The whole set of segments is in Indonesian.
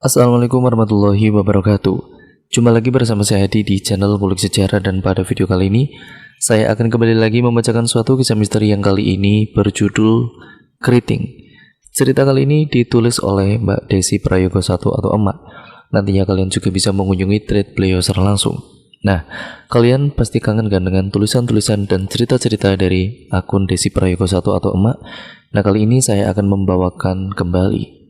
Assalamualaikum warahmatullahi wabarakatuh. Jumpa lagi bersama saya Adi di channel Ngulik Sejarah, dan pada video kali ini saya akan kembali lagi membacakan suatu kisah misteri yang kali ini berjudul Keriting. Cerita kali ini ditulis oleh Mbak Desi Prayogo 1 atau Emak. Nantinya kalian juga bisa mengunjungi thread beliau secara langsung. Nah, kalian pasti kangen kan dengan tulisan-tulisan dan cerita-cerita dari akun Desi Prayogo 1 atau Emak. Nah, kali ini saya akan membawakan kembali.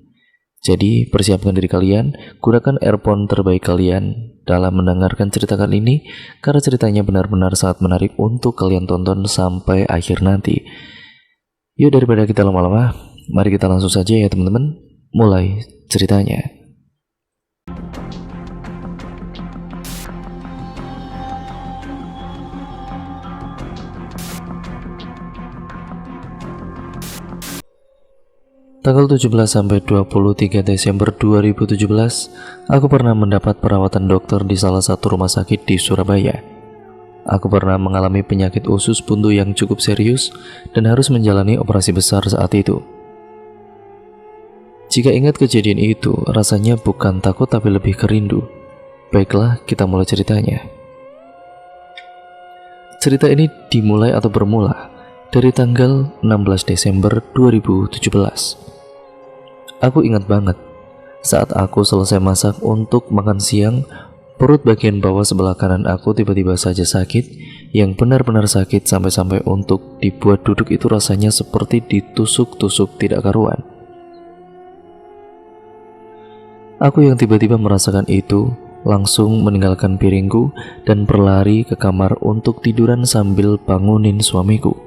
Jadi persiapkan diri kalian, gunakan earphone terbaik kalian dalam mendengarkan cerita kali ini, karena ceritanya benar-benar sangat menarik untuk kalian tonton sampai akhir nanti. Yuk, daripada kita lama-lama, mari kita langsung saja ya teman-teman, mulai ceritanya. Tanggal 17 sampai 23 Desember 2017, aku pernah mendapat perawatan dokter di salah satu rumah sakit di Surabaya. Aku pernah mengalami penyakit usus buntu yang cukup serius dan harus menjalani operasi besar saat itu. Jika ingat kejadian itu, rasanya bukan takut tapi lebih kerindu. Baiklah, kita mulai ceritanya. Cerita ini dimulai atau bermula dari tanggal 16 Desember 2017. Aku ingat banget, saat aku selesai masak untuk makan siang, perut bagian bawah sebelah kanan aku tiba-tiba saja sakit, yang benar-benar sakit sampai-sampai untuk dibuat duduk itu rasanya seperti ditusuk-tusuk tidak karuan. Aku yang tiba-tiba merasakan itu, langsung meninggalkan piringku dan berlari ke kamar untuk tiduran sambil bangunin suamiku.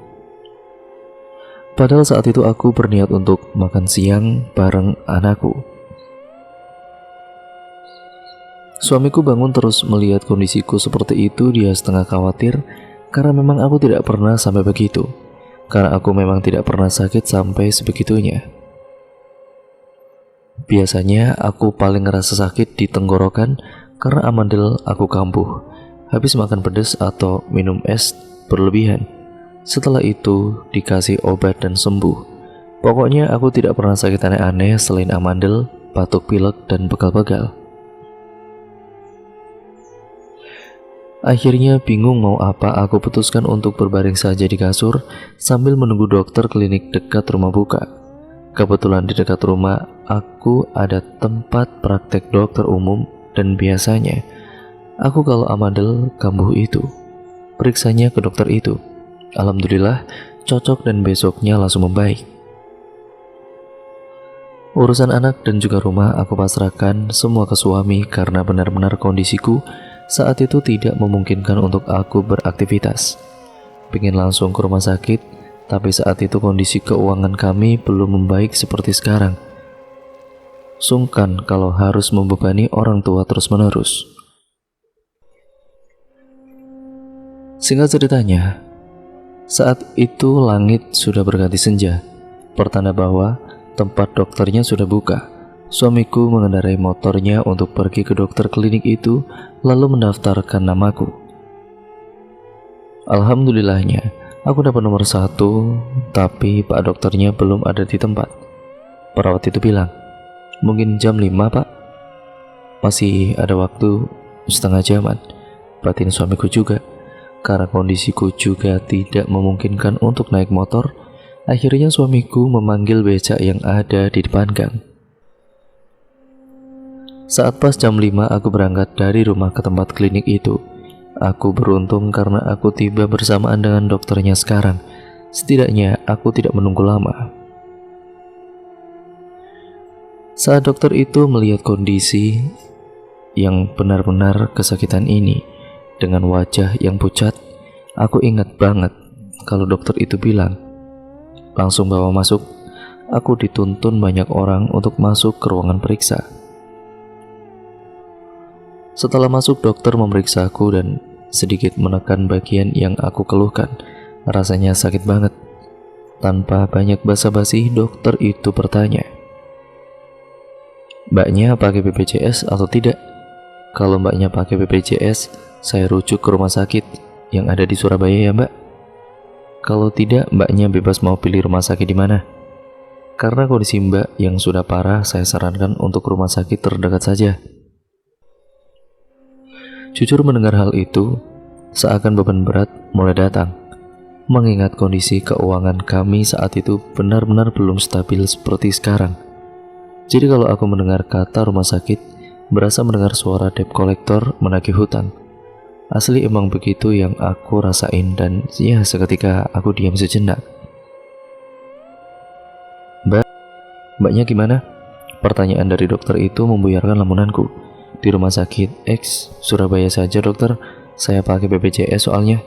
Padahal saat itu aku berniat untuk makan siang bareng anakku. Suamiku bangun terus melihat kondisiku seperti itu. Dia setengah khawatir karena memang aku tidak pernah sampai begitu. Karena aku memang tidak pernah sakit sampai sebegitunya. Biasanya aku paling ngerasa sakit di tenggorokan karena amandel aku kambuh habis makan pedas atau minum es berlebihan. Setelah itu dikasih obat dan sembuh. Pokoknya aku tidak pernah sakit aneh-aneh selain amandel, batuk pilek, dan pegal-pegal. Akhirnya bingung mau apa, aku putuskan untuk berbaring saja di kasur sambil menunggu dokter klinik dekat rumah buka. Kebetulan di dekat rumah aku ada tempat praktek dokter umum, dan biasanya aku kalau amandel kambuh itu periksanya ke dokter itu. Alhamdulillah cocok dan besoknya langsung membaik. Urusan anak dan juga rumah aku pasrahkan semua ke suami karena benar-benar kondisiku saat itu tidak memungkinkan untuk aku beraktivitas. Pengen langsung ke rumah sakit, tapi saat itu kondisi keuangan kami belum membaik seperti sekarang. Sungkan kalau harus membebani orang tua terus-menerus. Singkat ceritanya, saat itu langit sudah berganti senja, pertanda bahwa tempat dokternya sudah buka. Suamiku mengendarai motornya untuk pergi ke dokter klinik itu, lalu mendaftarkan namaku. Alhamdulillahnya, aku dapat nomor 1, tapi pak dokternya belum ada di tempat. Perawat itu bilang, mungkin jam 5 pak. Masih ada waktu setengah jaman, batin suamiku juga. Karena kondisiku juga tidak memungkinkan untuk naik motor, akhirnya suamiku memanggil becak yang ada di depan gang. Saat pas jam 5 aku berangkat dari rumah ke tempat klinik itu. Aku beruntung karena aku tiba bersamaan dengan dokternya sekarang. Setidaknya aku tidak menunggu lama. Saat dokter itu melihat kondisi yang benar-benar kesakitan ini, dengan wajah yang pucat, aku ingat banget kalau dokter itu bilang, langsung bawa masuk. Aku dituntun banyak orang untuk masuk ke ruangan periksa. Setelah masuk, dokter memeriksa aku dan sedikit menekan bagian yang aku keluhkan. Rasanya sakit banget. Tanpa banyak basa-basi, dokter itu bertanya, mbaknya pakai BPJS atau tidak? Kalau mbaknya pakai BPJS, saya rujuk ke rumah sakit yang ada di Surabaya ya mbak. Kalau tidak, mbaknya bebas mau pilih rumah sakit di mana. Karena kondisi Mbak yang sudah parah, saya sarankan untuk rumah sakit terdekat saja. Jujur mendengar hal itu, seakan beban berat mulai datang. Mengingat kondisi keuangan kami saat itu benar-benar belum stabil seperti sekarang. Jadi kalau aku mendengar kata rumah sakit, berasa mendengar suara debt collector menagih hutang. Asli emang begitu yang aku rasain, dan ya seketika aku diam sejenak. Mbaknya gimana? Pertanyaan dari dokter itu membuyarkan lamunanku. Di rumah sakit X Surabaya saja dokter, saya pakai BPJS soalnya,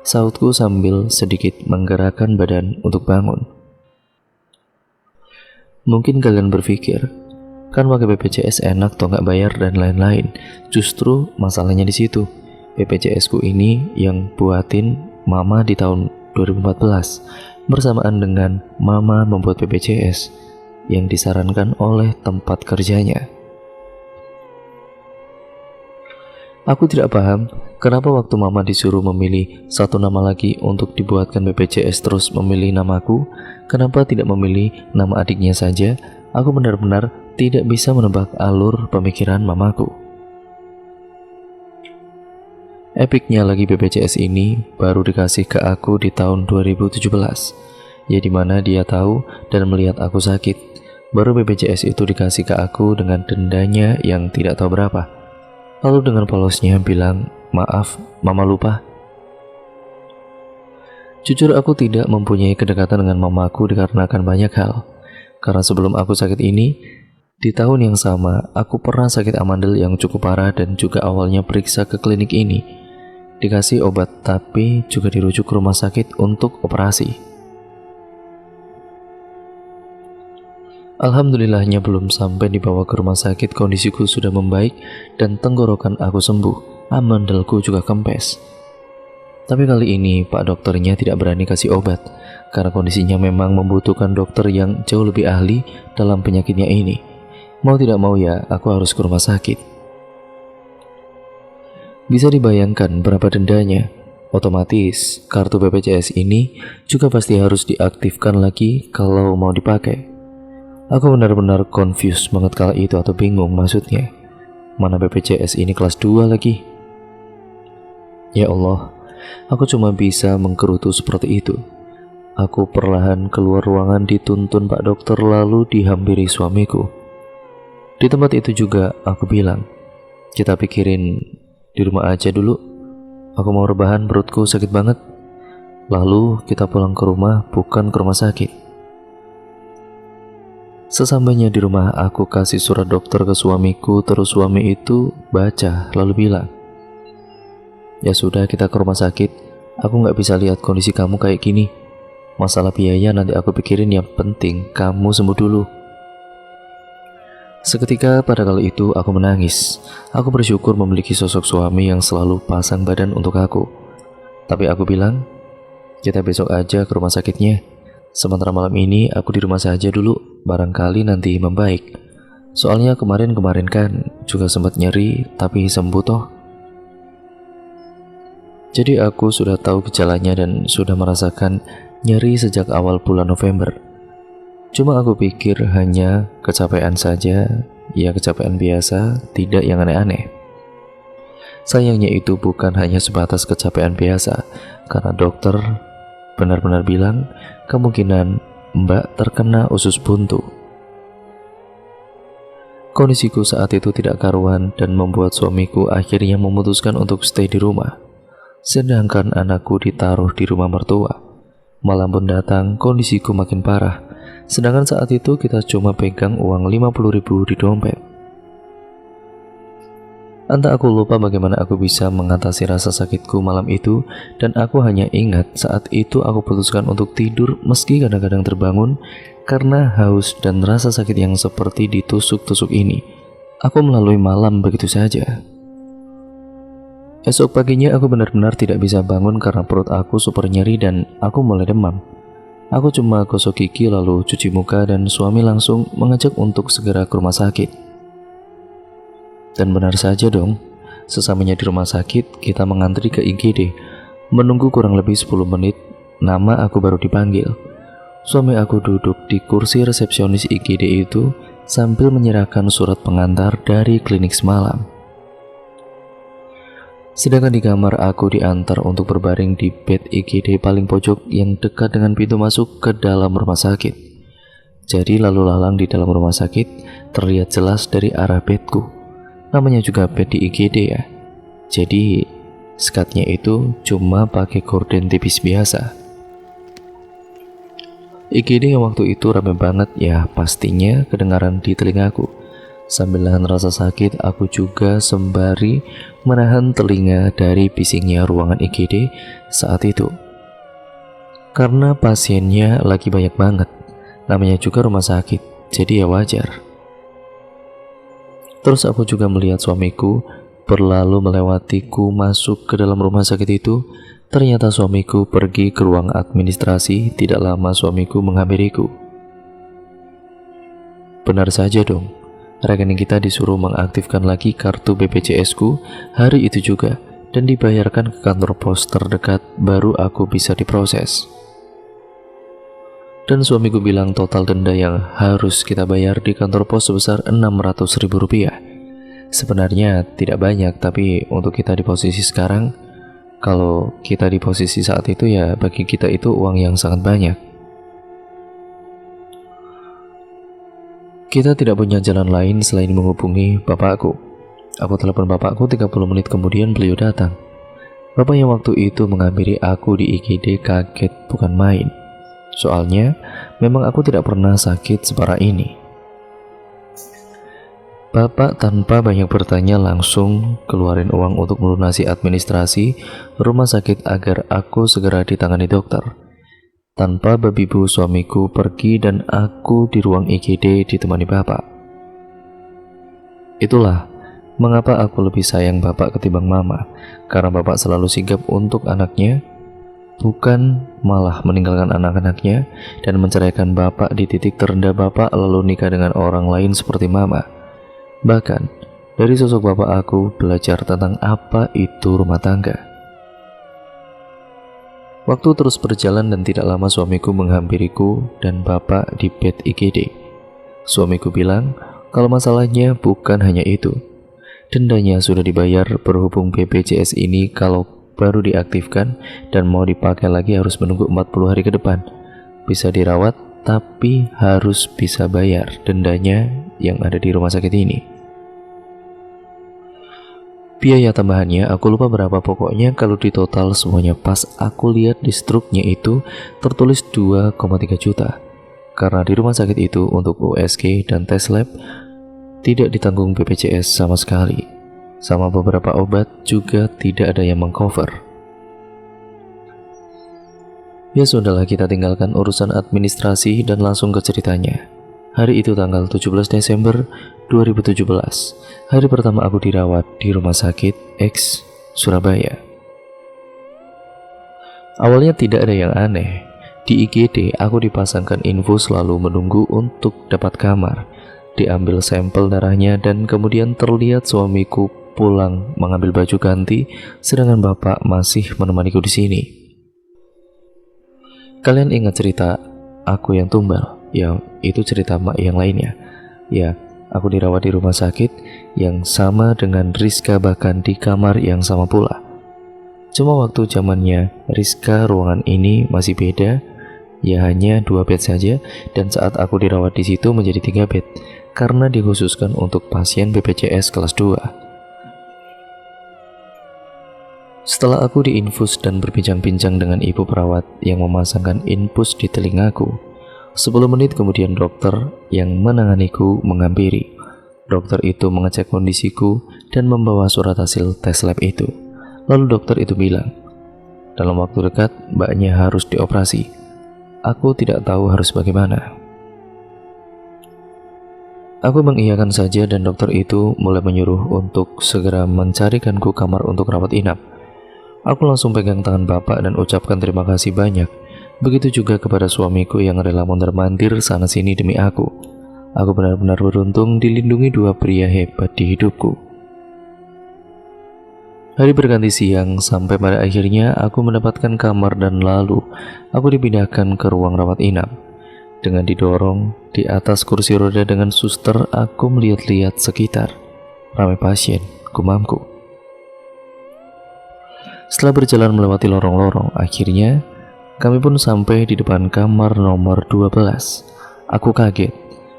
sautku sambil sedikit menggerakkan badan untuk bangun. Mungkin kalian berpikir, kan pakai BPJS enak toh nggak bayar dan lain-lain. Justru masalahnya di situ. BPJS ku ini yang buatin mama di tahun 2014 bersamaan dengan mama membuat BPJS yang disarankan oleh tempat kerjanya. Aku tidak paham kenapa waktu mama disuruh memilih satu nama lagi untuk dibuatkan BPJS terus memilih namaku, kenapa tidak memilih nama adiknya saja. Aku benar-benar tidak bisa menebak alur pemikiran mamaku. Epicnya lagi BPJS ini baru dikasih ke aku di tahun 2017, ya dimana dia tahu dan melihat aku sakit. Baru BPJS itu dikasih ke aku dengan dendanya yang tidak tahu berapa. Lalu dengan polosnya bilang, maaf, mama lupa. Jujur aku tidak mempunyai kedekatan dengan mamaku dikarenakan banyak hal. Karena sebelum aku sakit ini, di tahun yang sama, aku pernah sakit amandel yang cukup parah dan juga awalnya periksa ke klinik ini. Dikasih obat tapi juga dirujuk ke rumah sakit untuk operasi. Alhamdulillahnya belum sampai dibawa ke rumah sakit kondisiku sudah membaik dan tenggorokan aku sembuh, amandelku juga kempes. Tapi kali ini pak dokternya tidak berani kasih obat karena kondisinya memang membutuhkan dokter yang jauh lebih ahli dalam penyakitnya ini. Mau tidak mau ya aku harus ke rumah sakit. Bisa dibayangkan berapa dendanya. Otomatis kartu BPJS ini juga pasti harus diaktifkan lagi kalau mau dipakai. Aku benar-benar confused banget kala itu atau bingung maksudnya. Mana BPJS ini kelas 2 lagi? Ya Allah, aku cuma bisa menggerutu seperti itu. Aku perlahan keluar ruangan dituntun pak dokter lalu dihampiri suamiku. Di tempat itu juga aku bilang, kita pikirin di rumah aja dulu. Aku mau rebahan, perutku sakit banget. Lalu kita pulang ke rumah, bukan ke rumah sakit. Sesampainya di rumah, aku kasih surat dokter ke suamiku, terus suami itu baca lalu bilang, ya sudah kita ke rumah sakit, aku nggak bisa lihat kondisi kamu kayak gini. Masalah biaya nanti aku pikirin, yang penting kamu sembuh dulu. Seketika pada kali itu aku menangis. Aku bersyukur memiliki sosok suami yang selalu pasang badan untuk aku. Tapi aku bilang, kita besok aja ke rumah sakitnya. Sementara malam ini aku di rumah saja dulu, barangkali nanti membaik. Soalnya kemarin-kemarin kan juga sempat nyeri, tapi sembuh toh. Jadi aku sudah tahu gejalanya dan sudah merasakan nyeri sejak awal bulan November. Cuma aku pikir hanya kecapean saja, ya kecapean biasa, tidak yang aneh-aneh. Sayangnya itu bukan hanya sebatas kecapean biasa, karena dokter benar-benar bilang kemungkinan Mbak terkena usus buntu. Kondisiku saat itu tidak karuan dan membuat suamiku akhirnya memutuskan untuk stay di rumah. Sedangkan anakku ditaruh di rumah mertua. Malam pun datang, kondisiku makin parah. Sedangkan saat itu kita cuma pegang uang 50.000 di dompet. Entah aku lupa bagaimana aku bisa mengatasi rasa sakitku malam itu, dan aku hanya ingat saat itu aku putuskan untuk tidur meski kadang-kadang terbangun karena haus dan rasa sakit yang seperti ditusuk-tusuk ini. Aku melalui malam begitu saja. Esok paginya aku benar-benar tidak bisa bangun karena perut aku super nyeri dan aku mulai demam. Aku cuma gosok gigi lalu cuci muka dan suami langsung mengajak untuk segera ke rumah sakit. Dan benar saja dong, sesamanya di rumah sakit kita mengantri ke IGD. Menunggu kurang lebih 10 menit, nama aku baru dipanggil. Suami aku duduk di kursi resepsionis IGD itu sambil menyerahkan surat pengantar dari klinik semalam. Sedangkan di kamar aku diantar untuk berbaring di bed IGD paling pojok yang dekat dengan pintu masuk ke dalam rumah sakit. Jadi lalu lalang di dalam rumah sakit terlihat jelas dari arah bedku. Namanya juga bed di IGD ya. Jadi skatnya itu cuma pakai gorden tipis biasa. IGD yang waktu itu rame banget ya, pastinya kedengaran di telingaku. Sambil nahan rasa sakit, aku juga sembari menahan telinga dari bisingnya ruangan IGD saat itu. Karena pasiennya lagi banyak banget, namanya juga rumah sakit, jadi ya wajar. Terus aku juga melihat suamiku berlalu melewatiku masuk ke dalam rumah sakit itu. Ternyata suamiku pergi ke ruang administrasi. Tidak lama suamiku menghampiriku. Benar saja dong, rekening kita disuruh mengaktifkan lagi kartu BPJS-ku hari itu juga, dan dibayarkan ke kantor pos terdekat baru aku bisa diproses. Dan suamiku bilang total denda yang harus kita bayar di kantor pos sebesar Rp600.000. Sebenarnya tidak banyak, tapi untuk kita di posisi sekarang, kalau kita di posisi saat itu ya bagi kita itu uang yang sangat banyak. Kita tidak punya jalan lain selain menghubungi bapakku. Aku telepon bapakku 30 menit kemudian beliau datang. Bapak yang waktu itu menghampiri aku di IGD kaget bukan main. Soalnya memang aku tidak pernah sakit separah ini. Bapak tanpa banyak bertanya langsung keluarin uang untuk melunasi administrasi rumah sakit agar aku segera ditangani dokter. Tanpa bebibu suamiku pergi dan aku di ruang IGD ditemani bapak. Itulah mengapa aku lebih sayang bapak ketimbang mama, karena bapak selalu sigap untuk anaknya, bukan malah meninggalkan anak-anaknya dan menceraikan bapak di titik terendah bapak lalu nikah dengan orang lain seperti mama. Bahkan, dari sosok bapak aku belajar tentang apa itu rumah tangga. Waktu terus berjalan dan tidak lama suamiku menghampiriku dan bapak di bed IGD. Suamiku bilang kalau masalahnya bukan hanya itu. Dendanya sudah dibayar, berhubung BPJS ini kalau baru diaktifkan dan mau dipakai lagi harus menunggu 40 hari ke depan. Bisa dirawat tapi harus bisa bayar dendanya yang ada di rumah sakit ini. Biaya tambahannya aku lupa berapa, pokoknya kalau ditotal semuanya pas aku lihat di struknya itu tertulis 2,3 juta. Karena di rumah sakit itu untuk USG dan tes lab tidak ditanggung BPJS sama sekali. Sama beberapa obat juga tidak ada yang mengcover. Ya sudahlah, kita tinggalkan urusan administrasi dan langsung ke ceritanya. Hari itu tanggal 17 Desember 2017, hari pertama aku dirawat di rumah sakit X Surabaya. Awalnya tidak ada yang aneh. Di IGD aku dipasangkan infus lalu menunggu untuk dapat kamar. Diambil sampel darahnya dan kemudian terlihat suamiku pulang mengambil baju ganti, sedangkan bapak masih menemaniku di sini. Kalian ingat cerita aku yang tumbal? Ya, itu cerita mak yang lainnya. Ya, aku dirawat di rumah sakit yang sama dengan Rizka, bahkan di kamar yang sama pula. Cuma waktu zamannya Rizka ruangan ini masih beda, ya hanya 2 bed saja, dan saat aku dirawat di situ menjadi 3 bed karena dikhususkan untuk pasien BPJS kelas 2. Setelah aku diinfus dan berbincang-bincang dengan ibu perawat yang memasangkan infus di telingaku, 10 menit kemudian dokter yang menanganiku menghampiri. Dokter itu mengecek kondisiku dan membawa surat hasil tes lab itu. Lalu dokter itu bilang, dalam waktu dekat mbaknya harus dioperasi. Aku tidak tahu harus bagaimana. Aku mengiyakan saja dan dokter itu mulai menyuruh untuk segera mencarikanku kamar untuk rawat inap. Aku langsung pegang tangan bapak dan ucapkan terima kasih banyak. Begitu juga kepada suamiku yang rela mondar-mandir sana sini demi aku. Aku benar-benar beruntung dilindungi 2 pria hebat di hidupku. Hari berganti siang sampai pada akhirnya aku mendapatkan kamar dan lalu aku dipindahkan ke ruang rawat inap. Dengan didorong di atas kursi roda dengan suster, aku melihat-lihat sekitar. Ramai pasien, gumamku. Setelah berjalan melewati lorong-lorong, akhirnya kami pun sampai di depan kamar nomor 12. Aku kaget,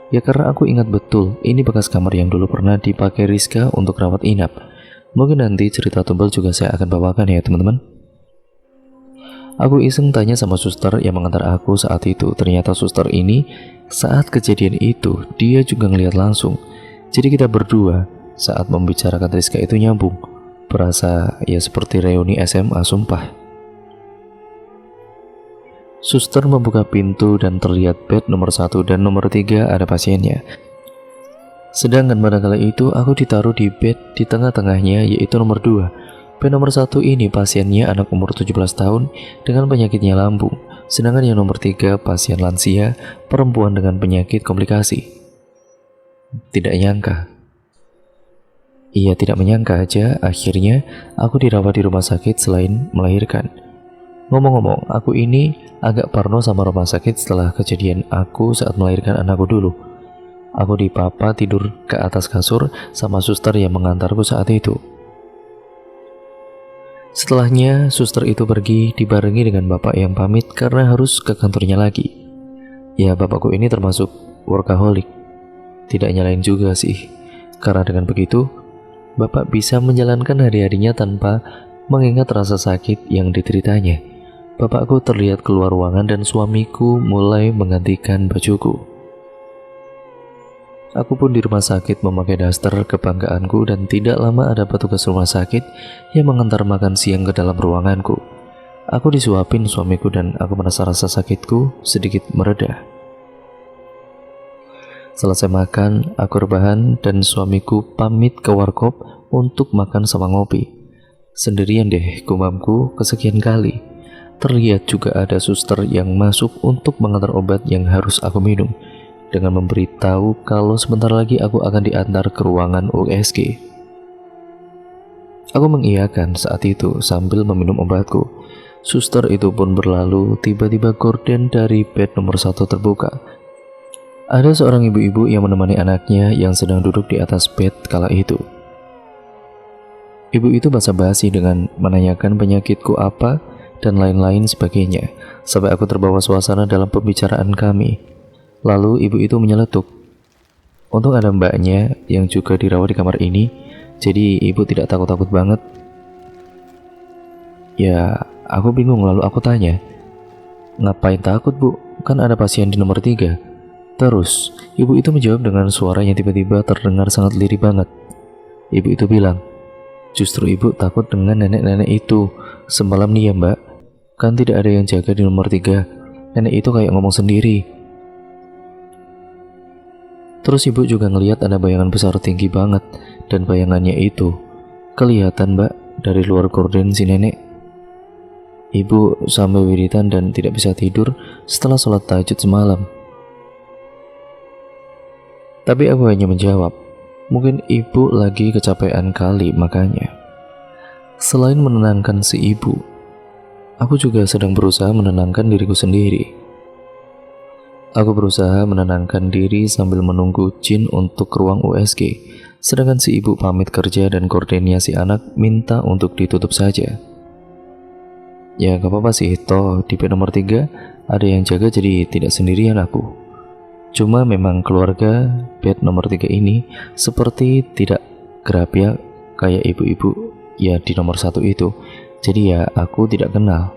ya karena aku ingat betul ini bekas kamar yang dulu pernah dipakai Rizka untuk rawat inap. Mungkin nanti cerita tebal juga saya akan bawakan ya teman-teman. Aku iseng tanya sama suster yang mengantar aku saat itu. Ternyata suster ini saat kejadian itu dia juga ngelihat langsung. Jadi kita berdua saat membicarakan Rizka itu nyambung. Berasa ya seperti reuni SMA, sumpah. Suster membuka pintu dan terlihat bed nomor 1 dan nomor 3 ada pasiennya. Sedangkan pada kala itu aku ditaruh di bed di tengah-tengahnya, yaitu nomor 2. Bed nomor 1 ini pasiennya anak umur 17 tahun dengan penyakitnya lambung. Sedangkan yang nomor 3 pasien lansia perempuan dengan penyakit komplikasi. Tidak nyangka. Ia tidak menyangka aja akhirnya aku dirawat di rumah sakit selain melahirkan. Ngomong-ngomong, aku ini agak parno sama rumah sakit setelah kejadian aku saat melahirkan anakku dulu. Aku dipapa tidur ke atas kasur sama suster yang mengantarku saat itu. Setelahnya, suster itu pergi dibarengi dengan bapak yang pamit karena harus ke kantornya lagi. Ya, bapakku ini termasuk workaholic. Tidak nyalain juga sih, karena dengan begitu, bapak bisa menjalankan hari-harinya tanpa mengingat rasa sakit yang dideritanya. Bapakku terlihat keluar ruangan dan suamiku mulai menggantikan bajuku. Aku pun di rumah sakit memakai daster kebanggaanku dan tidak lama ada petugas rumah sakit yang mengantar makan siang ke dalam ruanganku. Aku disuapin suamiku dan aku merasa rasa sakitku sedikit mereda. Selesai makan, aku rebahan dan suamiku pamit ke warkop untuk makan sama ngopi. Sendirian deh gumamku kesekian kali. Terlihat juga ada suster yang masuk untuk mengantar obat yang harus aku minum, dengan memberitahu kalau sebentar lagi aku akan diantar ke ruangan USG. Aku mengiyakan saat itu sambil meminum obatku. Suster itu pun berlalu, tiba-tiba gorden dari bed nomor 1 terbuka. Ada seorang ibu-ibu yang menemani anaknya yang sedang duduk di atas bed kala itu. Ibu itu basa-basi dengan menanyakan penyakitku apa dan lain-lain sebagainya, sampai aku terbawa suasana dalam pembicaraan kami. Lalu ibu itu menyeletuk. Untung ada mbaknya yang juga dirawat di kamar ini, jadi ibu tidak takut-takut banget. Ya, aku bingung lalu aku tanya, ngapain takut bu? Kan ada pasien di nomor 3. Terus, ibu itu menjawab dengan suara yang tiba-tiba terdengar sangat lirih banget. Ibu itu bilang, justru ibu takut dengan nenek-nenek itu. Semalam nih ya mbak, kan tidak ada yang jaga di nomor 3. Nenek itu kayak ngomong sendiri. Terus ibu juga ngelihat ada bayangan besar tinggi banget. Dan bayangannya itu kelihatan mbak dari luar gorden si nenek. Ibu sampai wiritan dan tidak bisa tidur setelah sholat tahajud semalam. Tapi aku hanya menjawab, mungkin ibu lagi kecapean kali makanya. Selain menenangkan si ibu, aku juga sedang berusaha menenangkan diriku sendiri. Aku berusaha menenangkan diri sambil menunggu Jin untuk ke ruang USG, sedangkan si ibu pamit kerja dan gordennya si anak minta untuk ditutup saja. Ya gak apa-apa sih, toh di bed nomor 3 ada yang jaga jadi tidak sendirian aku. Cuma memang keluarga bed nomor 3 ini seperti tidak kerap ya kayak ibu-ibu ya di nomor 1 itu. Jadi ya aku tidak kenal.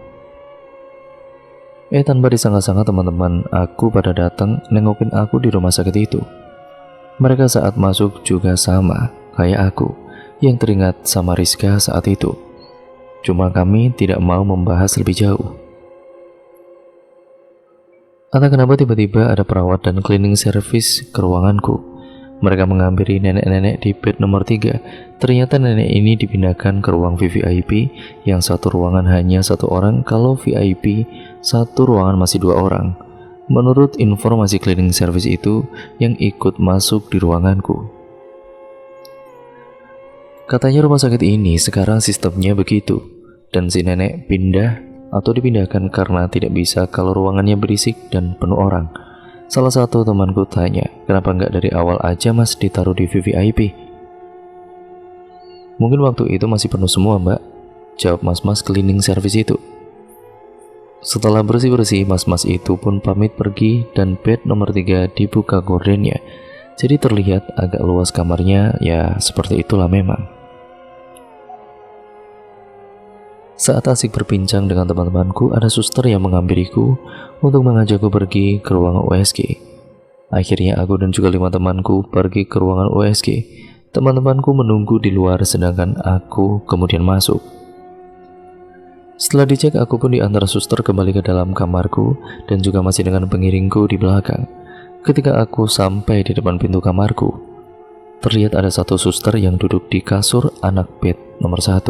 Tanpa disangka-sangka teman-teman aku pada datang nengokin aku di rumah sakit itu. Mereka saat masuk juga sama kayak aku yang teringat sama Rizka saat itu. Cuma kami tidak mau membahas lebih jauh. Entah kenapa tiba-tiba ada perawat dan cleaning service ke ruanganku. Mereka menghampiri nenek-nenek di bed nomor 3. Ternyata nenek ini dipindahkan ke ruang VVIP yang satu ruangan hanya 1 orang, kalau VIP satu ruangan masih 2 orang. Menurut informasi cleaning service itu yang ikut masuk di ruanganku. Katanya rumah sakit ini sekarang sistemnya begitu, dan si nenek pindah atau dipindahkan karena tidak bisa kalau ruangannya berisik dan penuh orang. Salah satu temanku tanya, kenapa nggak dari awal aja mas ditaruh di VVIP? Mungkin waktu itu masih penuh semua mbak, jawab mas-mas cleaning service itu. Setelah bersih-bersih, mas-mas itu pun pamit pergi dan bed nomor 3 dibuka gordennya. Jadi terlihat agak luas kamarnya, ya seperti itulah memang. Saat asik berbincang dengan teman-temanku, ada suster yang menghampiriku untuk mengajakku pergi ke ruangan USG. Akhirnya aku dan juga 5 temanku pergi ke ruangan USG. Teman-temanku menunggu di luar sedangkan aku kemudian masuk. Setelah dicek, aku pun diantar suster kembali ke dalam kamarku dan juga masih dengan pengiringku di belakang. Ketika aku sampai di depan pintu kamarku, terlihat ada satu suster yang duduk di kasur anak bed nomor 1.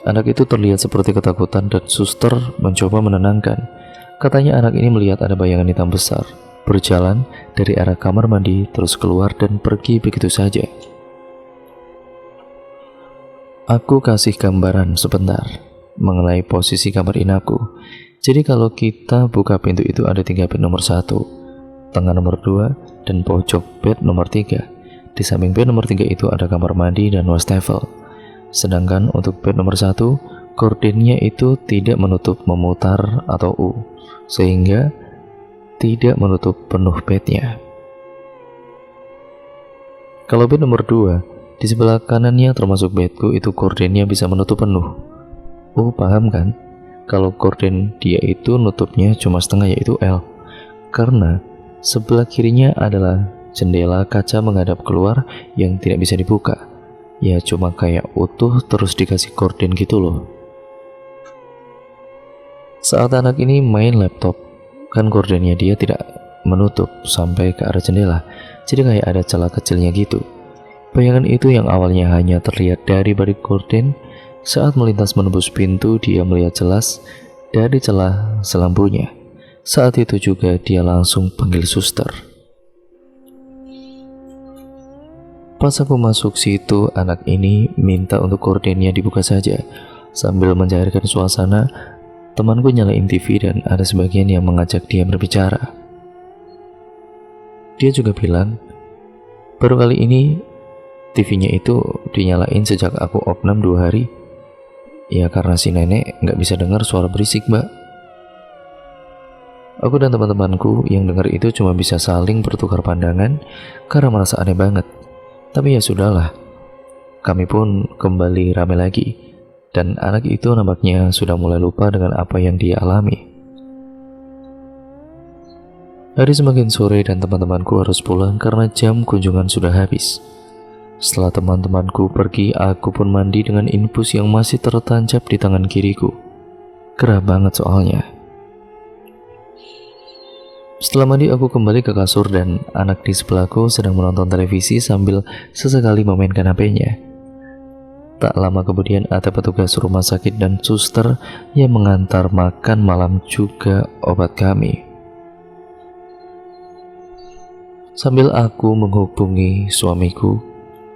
Anak itu terlihat seperti ketakutan dan suster mencoba menenangkan. Katanya anak ini melihat ada bayangan hitam besar berjalan dari arah kamar mandi terus keluar dan pergi begitu saja. Aku kasih gambaran sebentar mengenai posisi kamar inapku. Jadi kalau kita buka pintu itu ada 3 bed nomor 1, tengah nomor 2, dan pojok bed nomor 3. Di samping bed nomor 3 itu ada kamar mandi dan wastafel. Sedangkan untuk bed nomor 1, gordennya itu tidak menutup memutar atau U, sehingga tidak menutup penuh bednya. Kalau bed nomor 2, di sebelah kanannya termasuk bedku itu gordennya bisa menutup penuh. Paham kan? Kalau gorden dia itu nutupnya cuma setengah, yaitu L. Karena sebelah kirinya adalah jendela kaca menghadap keluar yang tidak bisa dibuka. Ya cuma kayak utuh terus dikasih gorden gitu loh. Saat anak ini main laptop, kan gordennya dia tidak menutup sampai ke arah jendela. Jadi kayak ada celah kecilnya gitu. Bayangan itu yang awalnya hanya terlihat dari balik gorden, saat melintas menembus pintu dia melihat jelas dari celah selambunya. Saat itu juga dia langsung panggil suster. Pas aku masuk situ, anak ini minta untuk gordennya dibuka saja. Sambil mencairkan suasana, temanku nyalain TV dan ada sebagian yang mengajak dia berbicara. Dia juga bilang, baru kali ini TV-nya itu dinyalain sejak aku opnam 2 hari. Ya karena si nenek nggak bisa dengar suara berisik mbak. Aku dan teman-temanku yang dengar itu cuma bisa saling bertukar pandangan karena merasa aneh banget. Tapi ya sudahlah, kami pun kembali ramai lagi. Dan anak itu nampaknya sudah mulai lupa dengan apa yang dia alami. Hari semakin sore dan teman-temanku harus pulang karena jam kunjungan sudah habis. Setelah teman-temanku pergi, aku pun mandi dengan infus yang masih tertancap di tangan kiriku. Gerah banget soalnya. Setelah mandi, aku kembali ke kasur dan anak di sebelahku sedang menonton televisi sambil sesekali memainkan HP-nya. Tak lama kemudian ada petugas rumah sakit dan suster yang mengantar makan malam juga obat kami. Sambil aku menghubungi suamiku,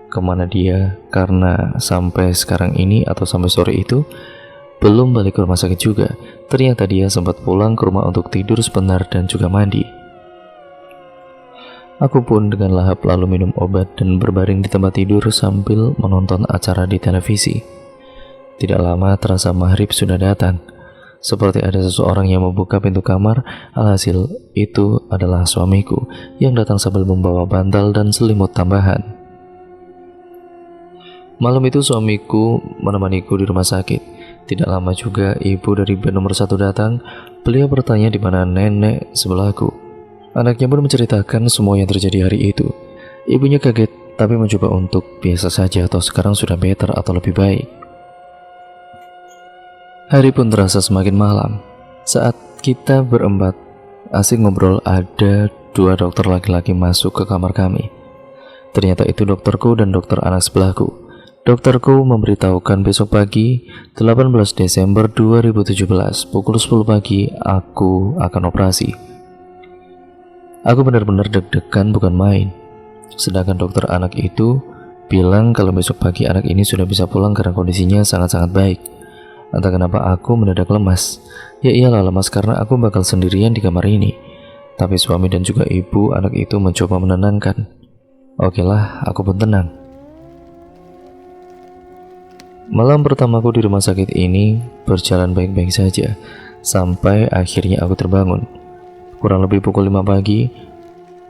kemana dia, karena sampai sekarang ini atau sampai sore itu belum balik ke rumah sakit juga. Ternyata dia sempat pulang ke rumah untuk tidur sebentar dan juga mandi. Aku pun dengan lahap lalu minum obat dan berbaring di tempat tidur sambil menonton acara di televisi. Tidak lama terasa maghrib sudah datang. Seperti ada seseorang yang membuka pintu kamar. Alhasil itu adalah suamiku yang datang sambil membawa bantal dan selimut tambahan. Malam itu suamiku menemaniku di rumah sakit. Tidak lama juga ibu dari bed nomor 1 datang. Beliau bertanya di mana nenek sebelahku. Anaknya pun menceritakan semua yang terjadi hari itu. Ibunya kaget tapi mencoba untuk biasa saja atau sekarang sudah better atau lebih baik. Hari pun terasa semakin malam. Saat kita berempat asik ngobrol, ada 2 dokter laki-laki masuk ke kamar kami. Ternyata itu dokterku dan dokter anak sebelahku. Dokterku memberitahukan besok pagi 18 Desember 2017 pukul 10 pagi aku akan operasi. Aku benar-benar deg-degan bukan main. Sedangkan dokter anak itu bilang kalau besok pagi anak ini sudah bisa pulang karena kondisinya sangat-sangat baik. Entah kenapa aku mendadak lemas. Ya iyalah lemas karena aku bakal sendirian di kamar ini. Tapi suami dan juga ibu anak itu mencoba menenangkan. Okelah, aku pun tenang. Malam pertamaku di rumah sakit ini berjalan baik-baik saja, sampai akhirnya aku terbangun. Kurang lebih pukul 5 pagi,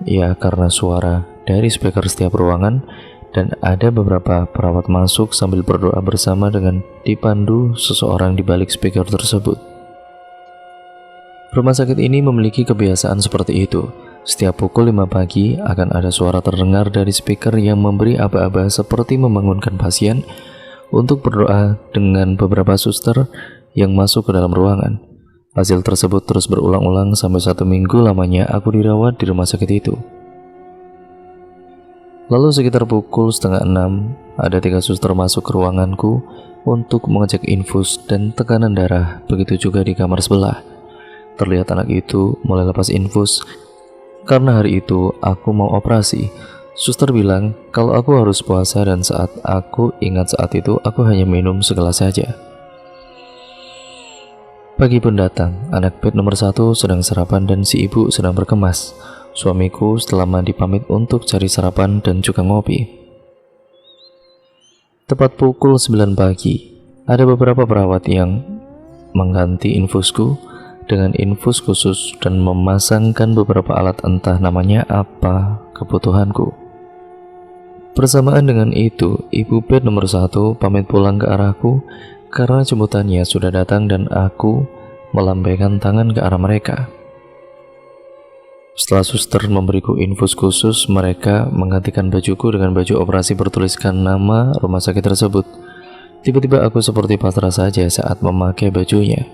ya karena suara dari speaker setiap ruangan, dan ada beberapa perawat masuk sambil berdoa bersama dengan dipandu seseorang di balik speaker tersebut. Rumah sakit ini memiliki kebiasaan seperti itu. Setiap pukul 5 pagi akan ada suara terdengar dari speaker yang memberi aba-aba seperti membangunkan pasien untuk berdoa dengan beberapa suster yang masuk ke dalam ruangan. Hasil tersebut terus berulang-ulang sampai 1 minggu lamanya aku dirawat di rumah sakit itu. Lalu sekitar pukul setengah 6, ada 3 suster masuk ke ruanganku untuk mengecek infus dan tekanan darah. Begitu juga di kamar sebelah. Terlihat anak itu mulai lepas infus karena hari itu aku mau operasi. Suster bilang kalau aku harus puasa, dan saat aku ingat saat itu aku hanya minum segelas saja. Pagi pun datang, anak bed nomor 1 sedang sarapan dan si ibu sedang berkemas. Suamiku setelah mandi pamit untuk cari sarapan dan juga ngopi. Tepat pukul 9 pagi, ada beberapa perawat yang mengganti infusku dengan infus khusus dan memasangkan beberapa alat, entah namanya apa, kebutuhanku. Bersamaan dengan itu, ibu bed nomor 1 pamit pulang ke arahku karena jemputannya sudah datang, dan aku melambaikan tangan ke arah mereka. Setelah suster memberiku infus khusus, mereka menggantikan bajuku dengan baju operasi bertuliskan nama rumah sakit tersebut. Tiba-tiba aku seperti pasrah saja saat memakai bajunya.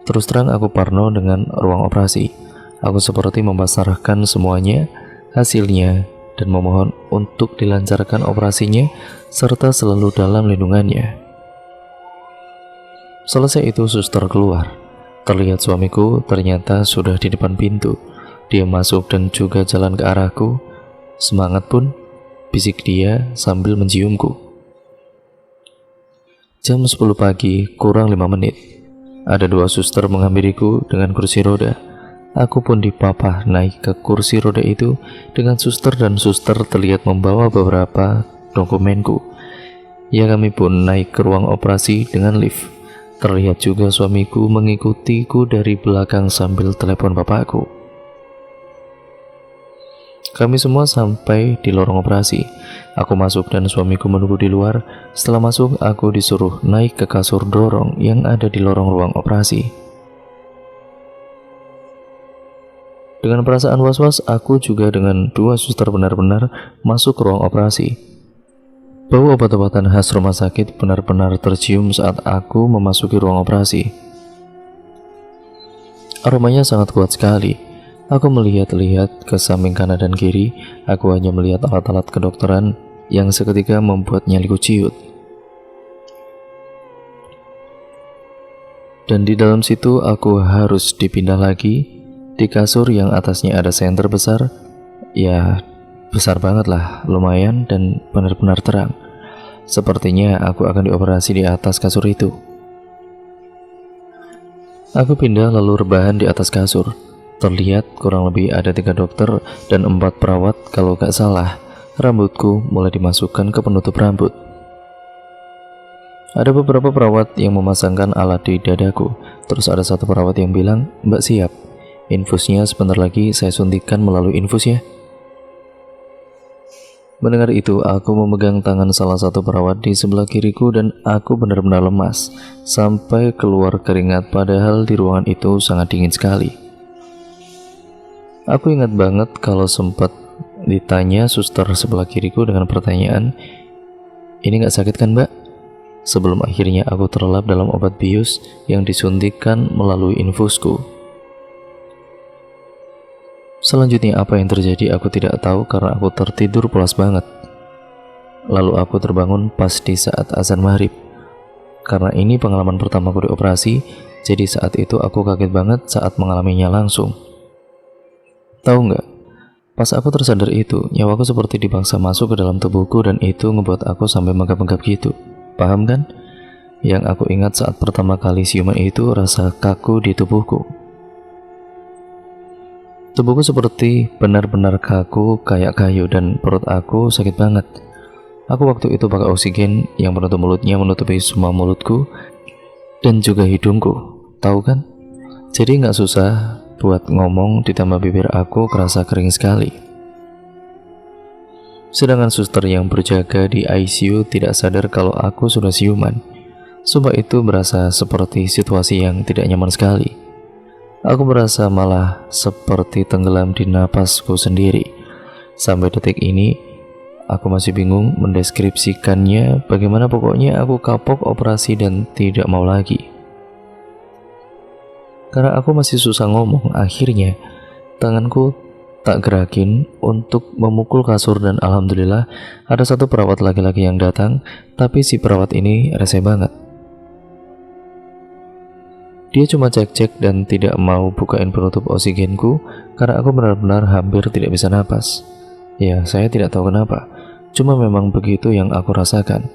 Terus terang aku parno dengan ruang operasi. Aku seperti memasrahkan semuanya, hasilnya, dan memohon untuk dilancarkan operasinya serta selalu dalam lindungannya. Selesai itu suster keluar. Terlihat suamiku ternyata sudah di depan pintu. Dia masuk dan juga jalan ke arahku. Semangat pun, bisik dia sambil menciumku. Jam 10 pagi kurang 5 menit. Ada 2 suster menghampiriku dengan kursi roda. Aku pun dipapah naik ke kursi roda itu dengan suster, dan suster terlihat membawa beberapa dokumenku. Ya, kami pun naik ke ruang operasi dengan lift. Terlihat juga suamiku mengikutiku dari belakang sambil telepon bapakku. Kami semua sampai di lorong operasi. Aku masuk dan suamiku menunggu di luar. Setelah masuk, aku disuruh naik ke kasur dorong yang ada di lorong ruang operasi. Dengan perasaan was-was, aku juga dengan 2 suster benar-benar masuk ke ruang operasi. Bau obat-obatan khas rumah sakit benar-benar tercium saat aku memasuki ruang operasi. Aromanya sangat kuat sekali. Aku melihat-lihat ke samping kanan dan kiri. Aku hanya melihat alat-alat kedokteran yang seketika membuat nyaliku ciut. Dan di dalam situ aku harus dipindah lagi di kasur yang atasnya ada senter besar. Ya, besar banget lah, lumayan dan benar-benar terang. Sepertinya aku akan dioperasi di atas kasur itu. Aku pindah lalu rebahan di atas kasur. Terlihat kurang lebih ada 3 dokter dan 4 perawat kalau gak salah. Rambutku mulai dimasukkan ke penutup rambut. Ada beberapa perawat yang memasangkan alat di dadaku. Terus ada 1 perawat yang bilang, "Mbak siap, infusnya sebentar lagi saya suntikan melalui infus ya." Mendengar itu, aku memegang tangan salah satu perawat di sebelah kiriku dan aku benar-benar lemas sampai keluar keringat, padahal di ruangan itu sangat dingin sekali. Aku ingat banget kalau sempat ditanya suster sebelah kiriku dengan pertanyaan, "Ini gak sakit kan, Mbak?" Sebelum akhirnya aku terlelap dalam obat bius yang disuntikkan melalui infusku. Selanjutnya apa yang terjadi aku tidak tahu karena aku tertidur pulas banget. Lalu aku terbangun pas di saat azan maghrib. Karena ini pengalaman pertamaku di operasi, jadi saat itu aku kaget banget saat mengalaminya langsung. Tahu nggak? Pas aku tersadar itu, nyawaku seperti dipaksa masuk ke dalam tubuhku dan itu ngebuat aku sampai menggap-menggap gitu. Paham kan? Yang aku ingat saat pertama kali siuman itu rasa kaku di tubuhku. Tubuhku seperti benar-benar kaku kayak kayu dan perut aku sakit banget. Aku waktu itu pakai oksigen yang penutup mulutnya menutupi semua mulutku dan juga hidungku. Tahu kan? Jadi nggak susah buat ngomong, ditambah bibir aku kerasa kering sekali. Sedangkan suster yang berjaga di ICU tidak sadar kalau aku sudah siuman. Sumpah itu berasa seperti situasi yang tidak nyaman sekali. Aku merasa malah seperti tenggelam di napasku sendiri. Sampai detik ini, aku masih bingung mendeskripsikannya bagaimana, pokoknya aku kapok operasi dan tidak mau lagi. Karena aku masih susah ngomong, akhirnya tanganku tak gerakin untuk memukul kasur dan alhamdulillah ada satu perawat laki-laki yang datang, tapi si perawat ini rese banget. Dia cuma cek-cek dan tidak mau bukain penutup oksigenku karena aku benar-benar hampir tidak bisa napas. Ya, saya tidak tahu kenapa, cuma memang begitu yang aku rasakan.